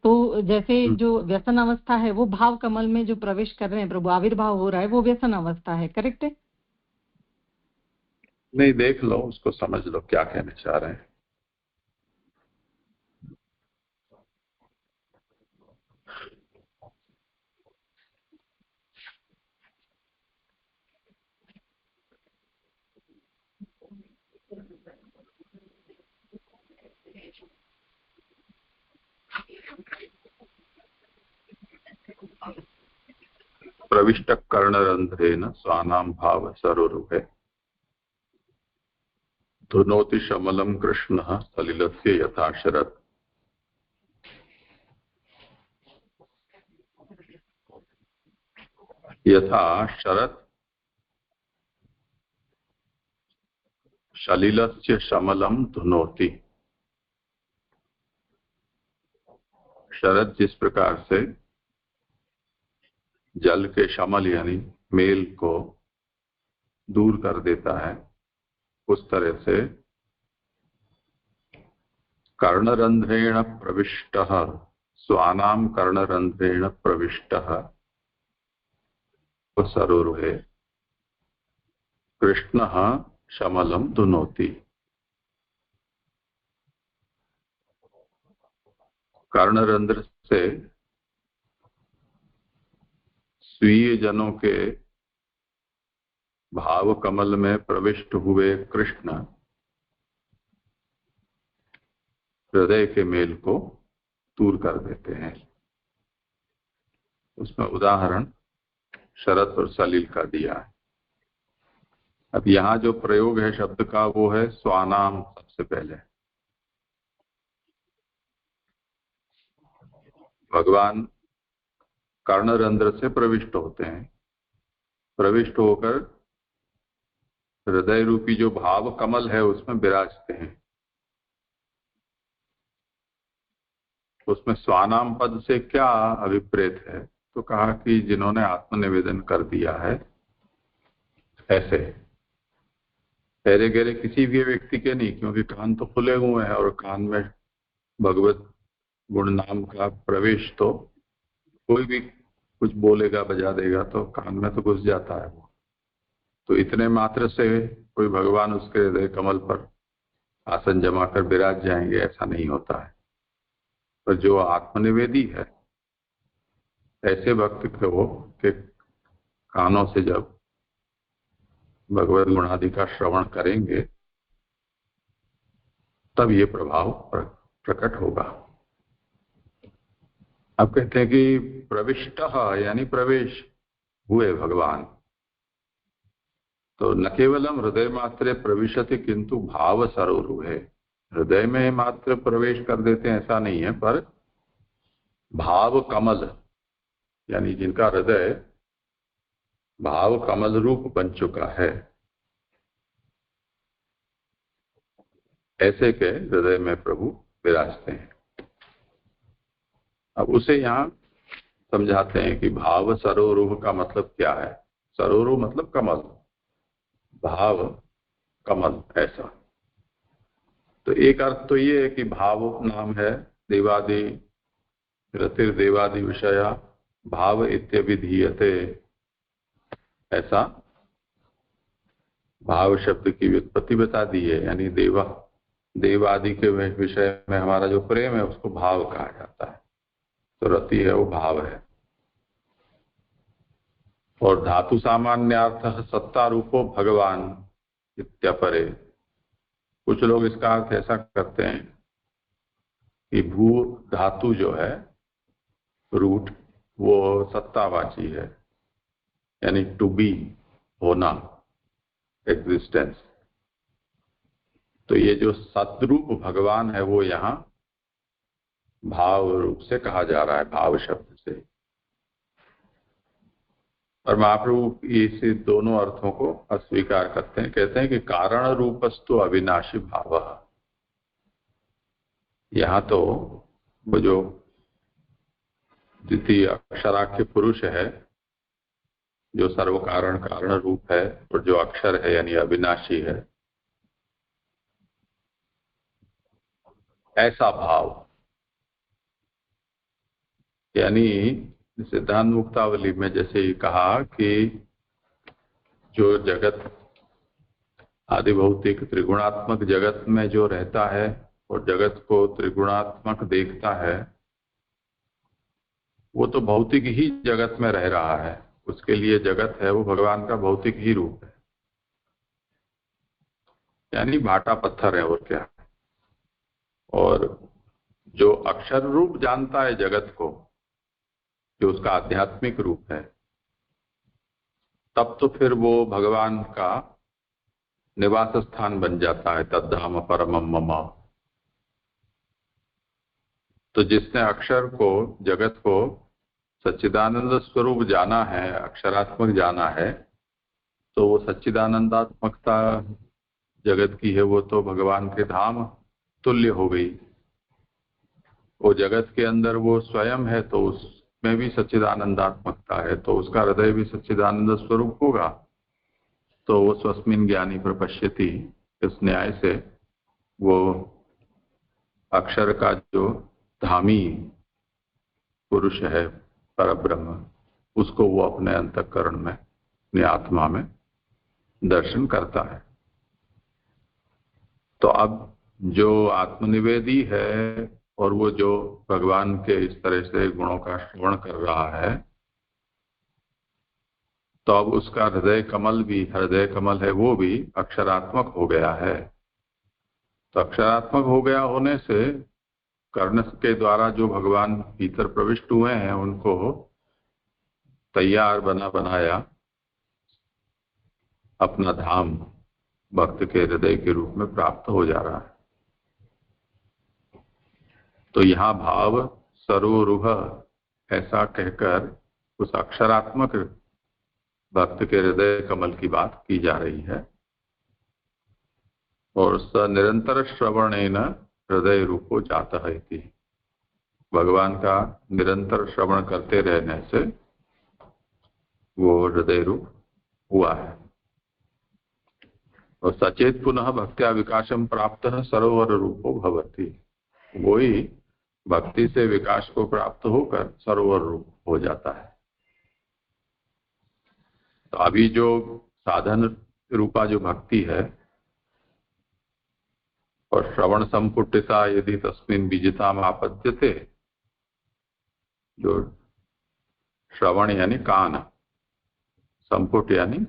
तो जैसे जो व्यसन अवस्था है वो भाव कमल में जो प्रवेश कर रहे हैं प्रभु, आविर्भाव हो रहा है, वो व्यसन अवस्था है, करेक्ट है? नहीं, देख लो, उसको समझ लो क्या कहना चाह रहे हैं। प्रविष्ट कर्णरंध्रेण स्वानाम भाव सरोरुहे धुनोति शमलम कृष्णः सलिलस्य यथा शरत्। यथा शरत् सलिलस्य शमलम धुनोति। शरद जिस प्रकार से जल के शमल यानी मेल को दूर कर देता है, उस तरह से कर्णरंध्रेण प्रविष्टः स्वानाम कर्णरंध्रेण प्रविष्टः सरोरुहे कृष्णः शमलम धुनोति। कर्णरंध्र से स्वीय जनों के भाव कमल में प्रविष्ट हुए कृष्ण हृदय के मेल को दूर कर देते हैं। उसमें उदाहरण शरत और सलील का दिया है। अब यहाँ जो प्रयोग है शब्द का वो है स्वानाम। सबसे पहले भगवान कर्णरंध्र से प्रविष्ट होते हैं, प्रविष्ट होकर हृदय रूपी जो भाव कमल है उसमें विराजते हैं। उसमें स्वानाम पद से क्या अभिप्रेत है? तो कहा कि जिन्होंने आत्मनिवेदन कर दिया है, ऐसे पहरे गहरे किसी भी व्यक्ति के नहीं, क्योंकि कान तो खुले हुए हैं और कान में भगवत गुण नाम का प्रवेश तो कोई भी कुछ बोलेगा बजा देगा तो कान में तो घुस जाता है वो। तो इतने मात्र से कोई भगवान उसके हृदय कमल पर आसन जमा कर विराज जाएंगे, ऐसा नहीं होता है। पर जो आत्मनिवेदी है ऐसे भक्त को के कानों से जब भगवत गुणादि का श्रवण करेंगे तब ये प्रभाव प्रकट होगा। अब कहते हैं कि प्रविष्ट यानी प्रवेश हुए भगवान, तो न केवलम हृदय मात्र प्रविशति किंतु भाव सरोरुहे। हृदय में मात्र प्रवेश कर देते हैं ऐसा नहीं है, पर भाव कमल यानी जिनका हृदय भाव कमल रूप बन चुका है, ऐसे के हृदय में प्रभु विराजते हैं। अब उसे यहाँ समझाते हैं कि भाव सरोरुह का मतलब क्या है। सरोरुह मतलब कमल, भाव कमल ऐसा। तो एक अर्थ तो ये है कि भाव नाम है देवादि रतिर देवादि विषया भाव इत्यभिधीयते, ऐसा भाव शब्द की व्युत्पत्ति बता दी है। यानी देवादि के विषय में हमारा जो प्रेम है उसको भाव कहा जाता है। तो रति है वो भाव है। और धातु सामान्यार्थ सत्ता रूपो भगवान इत्यपरे। कुछ लोग इसका अर्थ ऐसा करते हैं कि भू धातु जो है रूट वो सत्तावाची है, यानी टू बी, होना, एग्जिस्टेंस। तो ये जो सतरूप भगवान है वो यहाँ भाव रूप से कहा जा रहा है, भाव शब्द से। और महाप्रभु इस दोनों अर्थों को अस्वीकार करते हैं, कहते हैं कि कारण रूपस्तु अविनाशी भाव। यहाँ तो वो जो द्वितीय अक्षराख्य पुरुष है जो सर्व कारण कारण रूप है, और जो अक्षर है यानी अविनाशी है, ऐसा भाव, यानी सिद्धांत मुक्तावली में जैसे ही कहा कि जो जगत आदि भौतिक त्रिगुणात्मक जगत में जो रहता है और जगत को त्रिगुणात्मक देखता है, वो तो भौतिक ही जगत में रह रहा है, उसके लिए जगत है वो भगवान का भौतिक ही रूप है, यानी भाटा पत्थर है और क्या है। और जो अक्षर रूप जानता है जगत को, जो उसका आध्यात्मिक रूप है, तब तो फिर वो भगवान का निवास स्थान बन जाता है, तद्धाम परमम मम। तो जिसने अक्षर को, जगत को सच्चिदानंद स्वरूप जाना है, अक्षरात्मक जाना है, तो वो सच्चिदानंदात्मकता जगत की है, वो तो भगवान के धाम तुल्य हो गई। वो जगत के अंदर वो स्वयं है तो उसमें भी सच्चिदानंदात्मकता है, तो उसका हृदय भी सच्चिदानंद स्वरूप होगा। तो वो स्वस्मिन ज्ञानी प्रपश्यति, इस न्याय से वो अक्षर का जो धामी पुरुष है परब्रह्म, उसको वो अपने अंतःकरण में, अपनी आत्मा में दर्शन करता है। तो अब जो आत्मनिवेदी है और वो जो भगवान के इस तरह से गुणों का श्रवण कर रहा है, तो अब उसका हृदय कमल भी, हृदय कमल है वो भी अक्षरात्मक हो गया है। तो अक्षरात्मक हो गया होने से कर्ण के द्वारा जो भगवान भीतर प्रविष्ट हुए हैं उनको तैयार बना बनाया अपना धाम भक्त के हृदय के रूप में प्राप्त हो जा रहा है। तो यहाँ भाव सरोरुह ऐसा कहकर उस अक्षरात्मक भक्त के हृदय कमल की बात की जा रही है। और स निरंतर श्रवणेन हृदय रूपो जाता है, भगवान का निरंतर श्रवण करते रहने से वो हृदय रूप हुआ है। और सचेत पुनः भक्त्या विकासम प्राप्त सरोवर रूपो भवति, वही भक्ति से विकास को प्राप्त होकर सरोवर रूप हो जाता है। तो अभी जो साधन रूपा जो भक्ति है और श्रवण संपुटिता यदि तस्मिन बीजताम आपद्यते, जो श्रवण यानी कान, संपुट यानी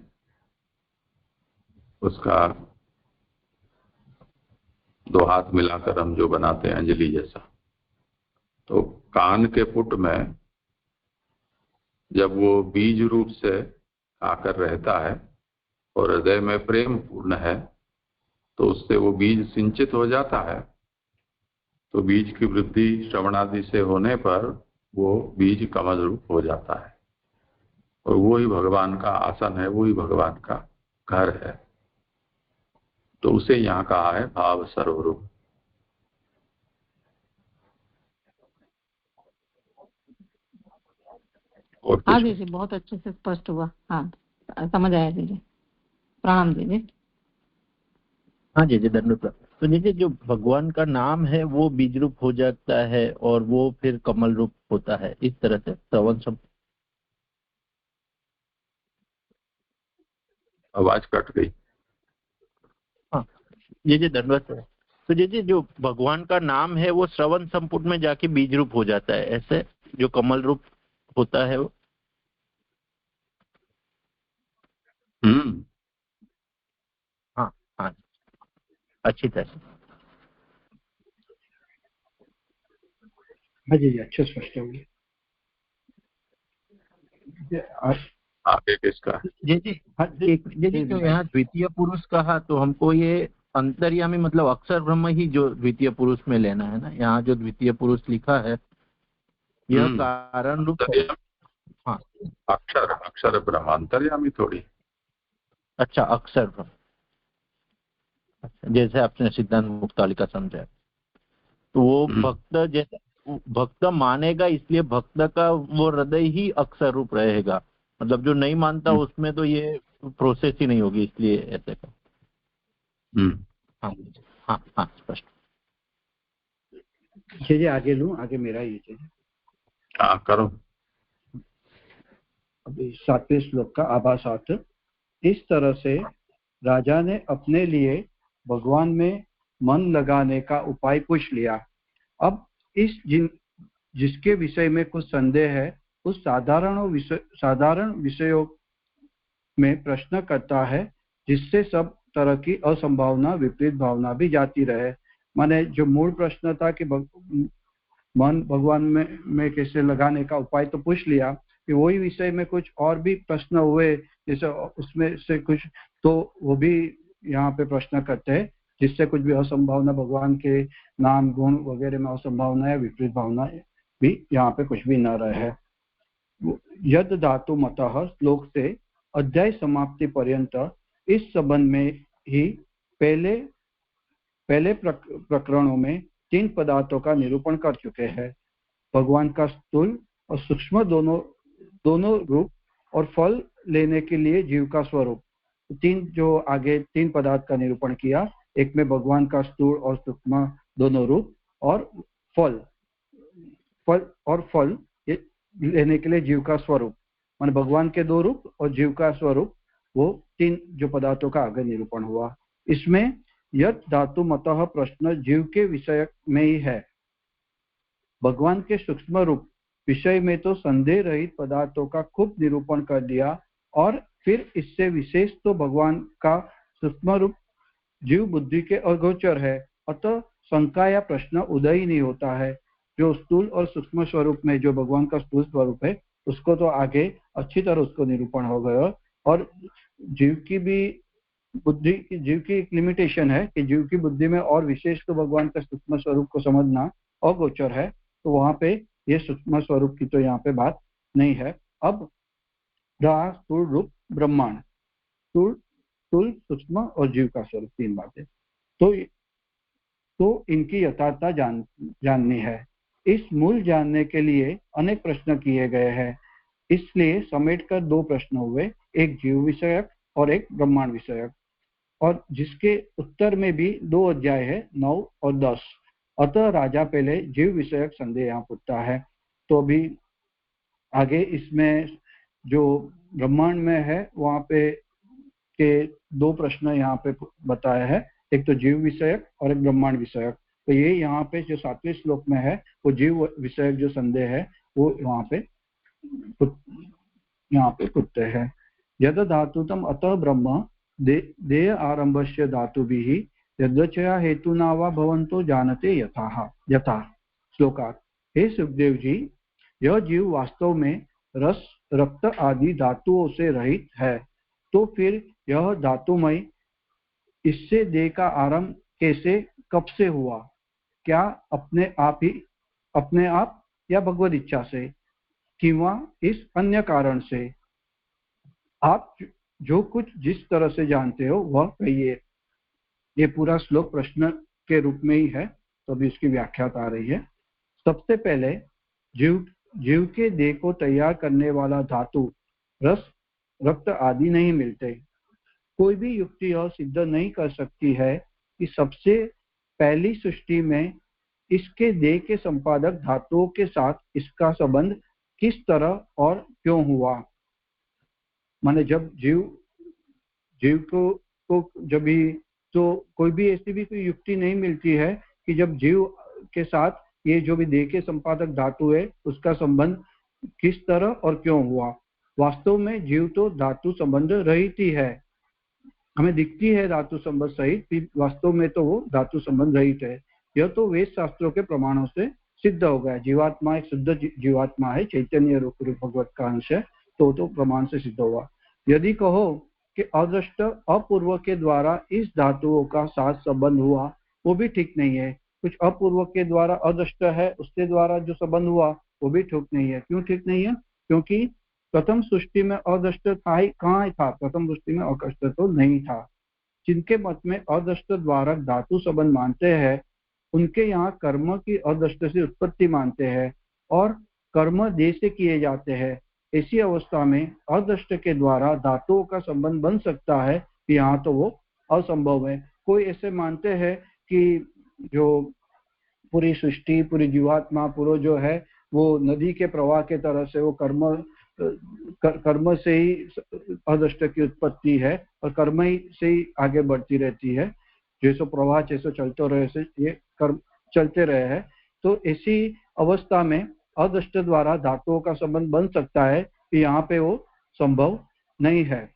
उसका दो हाथ मिलाकर हम जो बनाते हैं अंजलि जैसा, तो कान के पुट में जब वो बीज रूप से आकर रहता है और हृदय में प्रेम पूर्ण है, तो उससे वो बीज सिंचित हो जाता है। तो बीज की वृद्धि श्रवणादि से होने पर वो बीज कमल रूप हो जाता है, और वो ही भगवान का आसन है, वो ही भगवान का घर है। तो उसे यहाँ कहा है भाव सर्वरूप। हाँ दीदी, बहुत अच्छे से स्पष्ट हुआ। हाँ समझ आया दीदी, प्रणाम दीदी। हाँ जी धन्यवाद। तो जैसे जो भगवान का नाम है वो बीज रूप हो जाता है और वो फिर कमल रूप होता है, इस तरह से श्रवण सब। आवाज कट गई। हाँ जी धन्यवाद। तो जैसे जो भगवान का नाम है वो श्रवण संपुट में जाके बीज रूप हो जाता है, ऐसे जो कमल रूप होता है वो। हाँ हाँ, अच्छी तरह से। हाँ जी, अच्छे स्पष्ट हो गए। आगे किसका? जी जी जी जी, जो यहाँ द्वितीय पुरुष कहा तो हमको ये अंतर्यामी मतलब अक्षर ब्रह्म ही जो द्वितीय पुरुष में लेना है ना। यहाँ जो द्वितीय पुरुष लिखा है यह कारण रूप है। हाँ, अक्षर अक्षर ब्रह्म, अंतर्यामी थोड़ी। अच्छा, अक्षर ब्रह्म। अच्छा, जैसे आपने सिद्धांत मुक्तावली का समझा तो वो भक्त जैसे भक्त मानेगा, इसलिए भक्त का वो हृदय ही अक्षर रूप रहेगा। मतलब जो नहीं मानता उसमें तो ये प्रोसेस ही नहीं होगी, इसलिए ऐसे का। हाँ हाँ हाँ, स्पष्ट। जी आगे लूं, आगे मेरा ये चाहिए। हाँ करो। अभी 7वें श्लोक का आभासार्थ। इस तरह से राजा ने अपने लिए भगवान में मन लगाने का उपाय पूछ लिया। अब जिसके विषय में कुछ संदेह है उस साधारण विषयों में प्रश्न करता है, जिससे सब तरह की असंभावना विपरीत भावना भी जाती रहे। माने जो मूल प्रश्न था कि मन भगवान में कैसे लगाने का उपाय तो पूछ लिया, कि वही विषय में कुछ और भी प्रश्न हुए जैसे उसमें से कुछ, तो वो भी यहाँ पे प्रश्न करते हैं, जिससे कुछ भी असंभावना भगवान के नाम गुण वगैरह में असंभावना है, विपरीत भावना भी यहाँ पे कुछ भी न रहे। यद धातु मतः श्लोक से अध्याय समाप्ति पर्यंत इस संबंध में ही पहले प्रकरणों में 3 पदार्थों का निरूपण कर चुके हैं। भगवान का स्थूल और सूक्ष्म दोनों रूप और फल लेने के लिए जीव का स्वरूप। 3 पदार्थ का निरूपण किया। एक में भगवान का स्थूल और सूक्ष्म दोनों रूप और फल लेने के लिए जीव का स्वरूप, मान भगवान के 2 रूप और जीव का स्वरूप, वो 3 जो पदार्थों का आगे निरूपण हुआ। इसमें यत् धातु मतः प्रश्न जीव के विषय में ही है। भगवान के सूक्ष्म रूप विषय में तो संदेह रहित पदार्थों का खूब निरूपण कर दिया, और फिर इससे विशेष तो भगवान का सूक्ष्म रूप जीव बुद्धि के अगोचर है, अतः शंका या प्रश्न उदय ही नहीं होता है। जो स्थूल और सूक्ष्म स्वरूप में जो भगवान का स्थूल स्वरूप है उसको तो आगे अच्छी तरह उसको निरूपण हो गया, और जीव की एक लिमिटेशन है कि जीव की बुद्धि में और विशेष तो भगवान का सूक्ष्म स्वरूप को समझना अगोचर है, तो वहां पे ये सूक्ष्म स्वरूप की तो यहाँ पे बात नहीं है। अब रहा स्थूल रूप ब्रह्मांड, स्थूल सूक्ष्म और जीव का स्वरूप, 3 बातें तो इनकी यथार्थता जाननी है। इस मूल जानने के लिए अनेक प्रश्न किए गए हैं, इसलिए समेटकर 2 प्रश्न हुए, एक जीव विषयक और एक ब्रह्मांड विषयक, और जिसके उत्तर में भी 2 अध्याय है, 9 और 10। अतः राजा पहले जीव विषयक संदेह यहाँ पूछता है। तो अभी आगे इसमें जो ब्रह्मांड में है वहां पे के 2 प्रश्न यहाँ पे बताया है, एक तो जीव विषयक और एक ब्रह्मांड विषयक। तो ये यहाँ पे जो 7वें श्लोक में है वो जीव विषयक जो संदेह है वो यहाँ पे पूछते हैं। यद धातुतम अतः ब्रह्म देह आरंभस्य धातुभिः यदचया हेतुना वा भवन्तो जानते यथा। श्लोकार्थ। हे सुखदेव जी, यह जीव वास्तव में रस रक्त आदि धातुओं से रहित है, तो फिर यह धातुमय इससे देह का आरंभ कैसे कब से हुआ? क्या अपने आप या भगवद इच्छा से, किंवा इस अन्य कारण से? आप जो कुछ जिस तरह से जानते हो वह कहिए। ये पूरा श्लोक प्रश्न के रूप में ही है, तो अभी इसकी व्याख्या आ रही है। सबसे पहले जीव के देह को तैयार करने वाला धातु रस रक्त आदि नहीं मिलते। कोई भी युक्ति यह सिद्ध नहीं कर सकती है कि सबसे पहली सृष्टि में इसके देह के संपादक धातुओं के साथ इसका संबंध किस तरह और क्यों हुआ। माने जब जीव को जब भी तो कोई भी ऐसी भी कोई युक्ति नहीं मिलती है कि जब जीव के साथ ये जो भी देह के संपादक धातु है उसका संबंध किस तरह और क्यों हुआ। वास्तव में जीव तो धातु संबंध रहित ही है, हमें दिखती है धातु संबंध सहित, वास्तव में तो वो धातु संबंध रहित है। यह तो वेद शास्त्रों के प्रमाणों से सिद्ध हो गया। जीवात्मा एक शुद्ध जीवात्मा है, चैतन्य रूप भगवत का अंश है, तो प्रमाण से सिद्ध हुआ। यदि कहो कि अदृष्ट अपूर्व के द्वारा इस धातुओं का साथ संबंध हुआ, वो भी ठीक नहीं है। कुछ अपूर्व के द्वारा अदृष्ट है, उसके द्वारा जो संबंध हुआ वो भी ठीक नहीं है। क्यों ठीक नहीं है? क्योंकि प्रथम सृष्टि में अदृष्ट था ही कहाँ था? प्रथम सृष्टि में अदृष्ट तो नहीं था। जिनके मत में अदृष्ट द्वारा धातु संबंध मानते हैं, उनके यहाँ कर्म की अदृष्ट से उत्पत्ति मानते हैं और कर्म देह से किए जाते हैं। ऐसी अवस्था में अदृष्ट के द्वारा धातुओं का संबंध बन सकता है, यहाँ तो वो असंभव है। कोई ऐसे मानते हैं कि जो पूरी सृष्टि, पूरी जीवात्मा, पूरा जो है वो नदी के प्रवाह के तरह से वो कर्म से ही अदृष्ट की उत्पत्ति है और कर्म ही से ही आगे बढ़ती रहती है। जैसे प्रवाह जैसे चलते रहे से ये कर्म चलते रहे हैं। तो ऐसी अवस्था में अदृष्ट द्वारा धातुओं का संबंध बन सकता है कि यहाँ पे वो संभव नहीं है,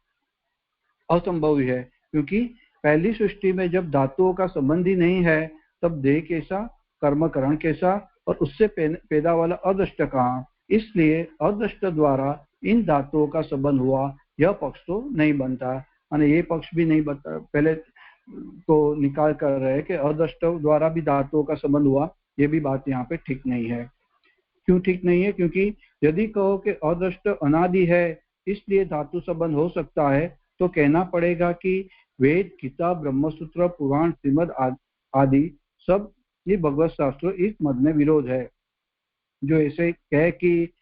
असंभव ही है। क्योंकि पहली सृष्टि में जब धातुओं का संबंध ही नहीं है, तब देह कैसा, कर्मकरण कैसा और उससे पैदा वाला अदृष्ट कहाँ? इसलिए अदृष्ट द्वारा इन धातुओं का संबंध हुआ, यह पक्ष तो नहीं बनता। माने ये पक्ष भी नहीं बनता। पहले तो निकाल कर रहे कि अदृष्ट द्वारा भी धातुओं का संबंध हुआ, ये भी बात यहाँ पे ठीक नहीं है। क्यों ठीक नहीं है? क्योंकि यदि कहो कि अदृष्ट अनादि है इसलिए धातु संबंध हो सकता है, तो कहना पड़ेगा कि वेद, गीता, ब्रह्मसूत्र, पुराण, श्रीमद आदि सब ये भगवत शास्त्र इस मत में विरोध है। जो ऐसे कहे कि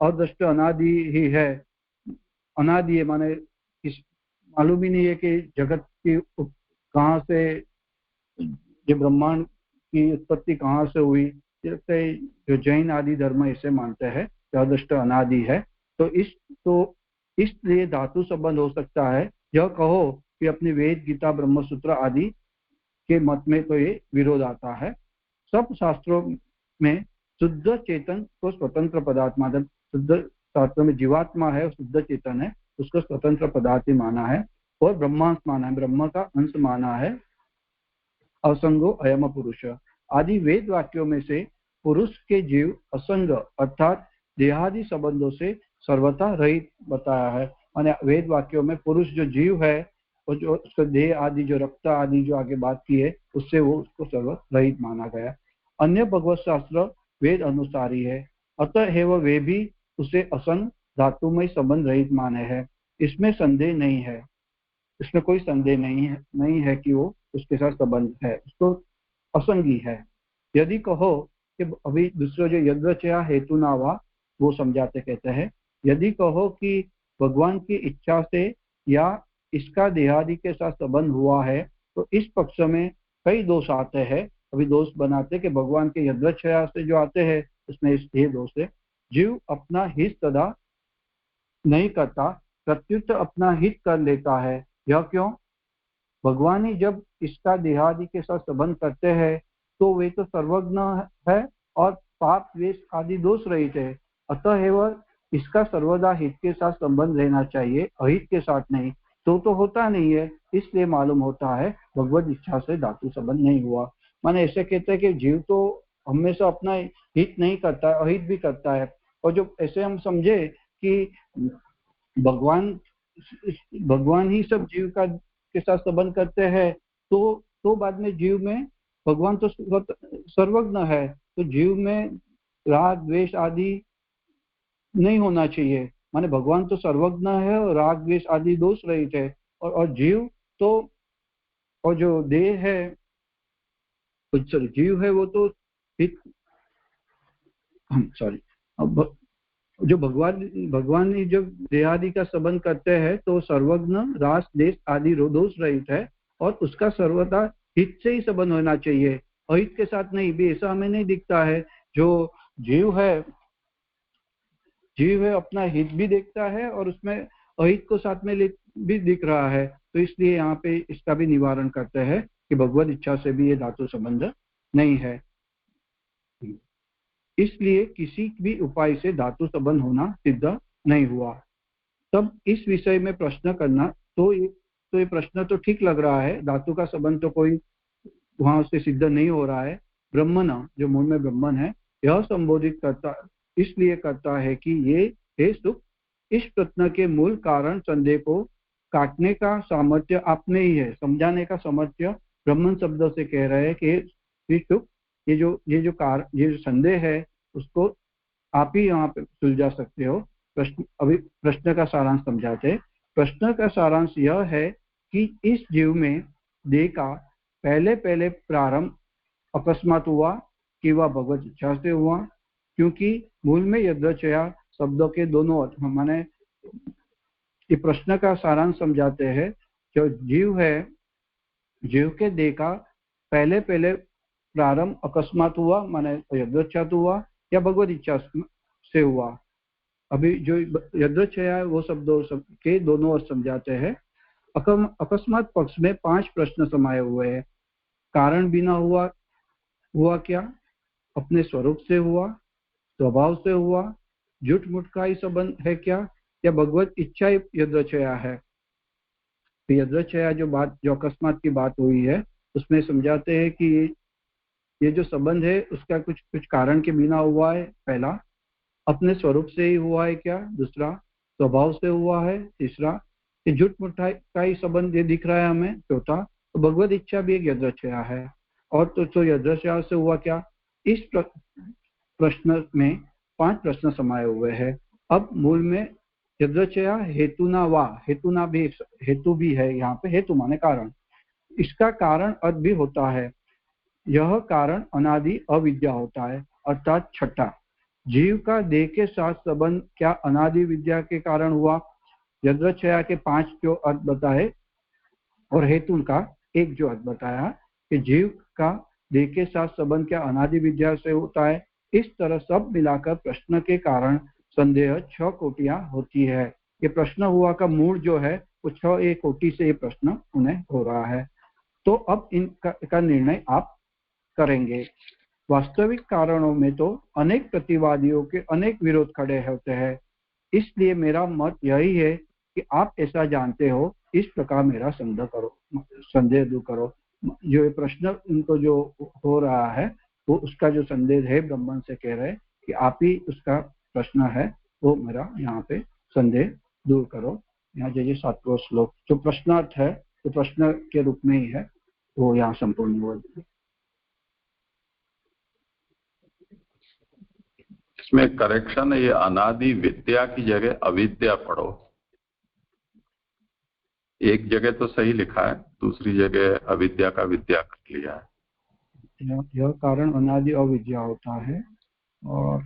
अदृष्ट अनादि ही है, अनादि है माने मालूम ही नहीं है कि जगत की कहाँ से, जो ब्रह्मांड की उत्पत्ति कहाँ से हुई। जैसे जो जैन आदि धर्म ऐसे मानते हैं कि अदृष्ट अनादि है, तो इसलिए धातु संबंध हो सकता है। यह कहो कि अपने वेद, गीता, ब्रह्मसूत्र आदि के मत में तो ये विरोध आता है। सब शास्त्रों में शुद्ध चेतन को स्वतंत्र पदार्थ माना, शुद्ध शास्त्रों में जीवात्मा है, शुद्ध चेतन है, उसको स्वतंत्र पदार्थ ही माना है और ब्रह्मांश माना है, ब्रह्म का अंश माना है। असंगो अयम पुरुष आदि वेद वाक्यों में से पुरुष के जीव असंग अर्थात देहादि संबंधों से सर्वथा रहित बताया है। माने वेद वाक्यों में पुरुष जो जीव है और जो उसका देह आदि, जो रक्त आदि जो आगे बात की है, उससे वो उसको सर्व रहित माना गया। अन्य भगवत शास्त्र वेद अनुसारी है, अतः वे भी उसे असंग धातुमय संबंध रहित माने हैं। इसमें संदेह नहीं है, इसमें कोई संदेह नहीं है कि वो उसके साथ संबंध है, उसको असंगी है। यदि कहो कि अभी दूसरा जो यद्वचया हेतु ना हुआ वो समझाते कहते हैं, यदि कहो कि भगवान की इच्छा से या इसका देहादि के साथ संबंध हुआ है, तो इस पक्ष में कई दोष आते हैं। अभी दोष बनाते कि भगवान के यद्वचया से जो आते हैं उसमें ये दोष है, जीव अपना हित सदा नहीं करता, प्रत्युत अपना हित कर लेता है। यह क्यों? भगवान ही जब इसका देहादि के साथ संबंध करते हैं तो वे तो सर्वज्ञ है और पाप द्वेष आदि दोष रहित है, अतः वह इसका सर्वदा हित के साथ संबंध रहना चाहिए, अहित के साथ नहीं। तो होता नहीं है, इसलिए मालूम होता है भगवत इच्छा से धातु संबंध नहीं हुआ। माने ऐसे कहते हैं कि जीव तो हमेशा अपना हित नहीं करता है, अहित भी करता है। और जो ऐसे हम समझे कि भगवान ही सब जीव का के साथ संबंध करते हैं, तो बाद में जीव में भगवान तो सर्वज्ञ है, तो जीव में राग द्वेष आदि नहीं होना चाहिए। माने भगवान तो सर्वज्ञ है और राग द्वेष आदि दोष रहित है, और जीव तो, और जो देह है, जीव है वो तो जो भगवान ही जब देहादि का संबंध करते हैं तो सर्वज्ञ, रास देश आदि दोष रहित है और उसका सर्वदा हित से ही संबंध होना चाहिए, अहित के साथ नहीं। भी ऐसा हमें नहीं दिखता है। जो जीव है अपना हित भी देखता है और उसमें अहित को साथ में भी दिख रहा है। तो इसलिए यहाँ पे इसका भी निवारण करते हैं कि भगवत इच्छा से भी ये धातु संबंध नहीं है। इसलिए किसी भी उपाय से धातु संबंध होना सिद्ध नहीं हुआ। तब इस विषय में प्रश्न करना, तो ये प्रश्न तो ठीक लग रहा है, धातु का संबंध तो कोई वहां से सिद्ध नहीं हो रहा है। ब्रह्मन, जो मूल में ब्रह्मन है, यह संबोधित करता इसलिए करता है कि ये हे सुख, इस प्रश्न के मूल कारण संदेह को काटने का सामर्थ्य आप में ही है। समझाने का सामर्थ्य ब्रह्मन शब्द से कह रहे हैं कि हे सुख, ये जो संदेह है उसको आप ही यहाँ पे सुलझा सकते हो। अभी प्रश्न का सारांश समझाते हैं। प्रश्न का सारांश यह है कि इस जीव में देह का पहले प्रारंभ अकस्मात हुआ कि वह भगवत इच्छा से हुआ, क्योंकि मूल में यदृच्छया शब्दों के दोनों अर्थ, माने ये प्रश्न का सारांश समझाते हैं। जो जीव है, जीव के देह का पहले प्रारंभ अकस्मात हुआ, माने यदृच्छा हुआ या भगवत इच्छा से हुआ। अभी जो यदृच्छया है वो शब्दों के दोनों अर्थ समझाते हैं। अकस्मात पक्ष में 5 प्रश्न समाये हुए हैं। कारण बिना हुआ क्या, अपने स्वरूप से हुआ, स्वभाव से हुआ, झूठ मूठ का ही संबंध है क्या, या भगवत इच्छा यदृच्छया है। तो यदृच्छया जो अकस्मात की बात हुई है उसमें समझाते हैं कि ये जो संबंध है उसका कुछ कारण के बिना हुआ है, पहला। अपने स्वरूप से ही हुआ है क्या, दूसरा। स्वभाव से हुआ है, तीसरा। ये झूठ मूठ का ही संबंध ये दिख रहा है हमें, चौथा। तो भगवत इच्छा भी एक यदृच्छया है। और तो यदृच्छया से हुआ क्या, इस प्रश्न में 5 प्रश्न समाये हुए हैं। अब मूल में यदृच्छया हेतुना वा, हेतुना भी हेतु भी है यहाँ पे, हेतु माने कारण। इसका कारण अर्थ भी होता है। यह कारण अनादि अविद्या होता है, अर्थात छठा। जीव का देह के साथ संबंध क्या अनादि विद्या के कारण हुआ। यदृच्छया के 5 जो अर्थ बताए और हेतु का एक जो अर्थ बताया कि जीव का देह के साथ संबंध क्या अनादि विद्या से होता है। इस तरह सब मिलाकर प्रश्न के कारण संदेह 6 कोटियां होती है। ये प्रश्न हुआ का मूल जो है वो 6 कोटि से ये प्रश्न उन्हें हो रहा है। तो अब इनका निर्णय आप करेंगे। वास्तविक कारणों में तो अनेक प्रतिवादियों के अनेक विरोध खड़े होते हैं, इसलिए मेरा मत यही है कि आप ऐसा जानते हो, इस प्रकार मेरा संदेह दूर करो। जो ये प्रश्न उनको जो हो रहा है वो उसका जो संदेह है ब्रह्मन से कह रहे हैं कि आप ही उसका प्रश्न है, वो मेरा यहाँ पे संदेह दूर करो। यहाँ जो 7वां श्लोक जो प्रश्नार्थ है तो प्रश्न के रूप में ही है, वो यहाँ संपूर्ण हुआ। इसमें करेक्शन है, ये अनादि विद्या की जगह अविद्या पढ़ो। एक जगह तो सही लिखा है, दूसरी जगह अविद्या का विद्या कर लिया है। यह कारण अनादि अविद्या होता है। और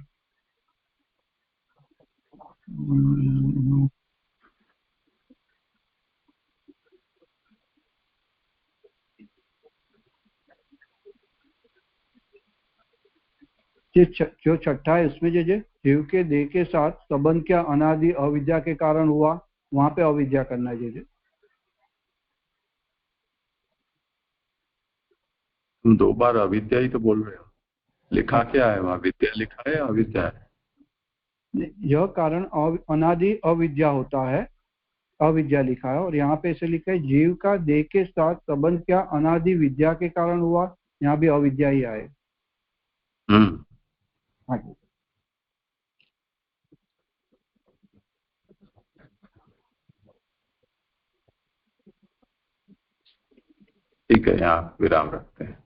जो छठा है उसमें जो जीव के देह के साथ संबंध क्या अनादि अविद्या के कारण हुआ, वहां पे अविद्या करना है। तुम 2 बार अविद्या ही तो बोल रहे हो। लिखा क्या है वहां, विद्या लिखा है या अविद्या है? यह कारण अनादि अविद्या होता है, अविद्या लिखा है। और यहाँ पे ऐसे लिखा है जीव का देह के साथ संबंध क्या अनादि विद्या के कारण हुआ, यहाँ भी अविद्या ही आए। हाँ जी। ठीक है, यहाँ विराम रखते हैं।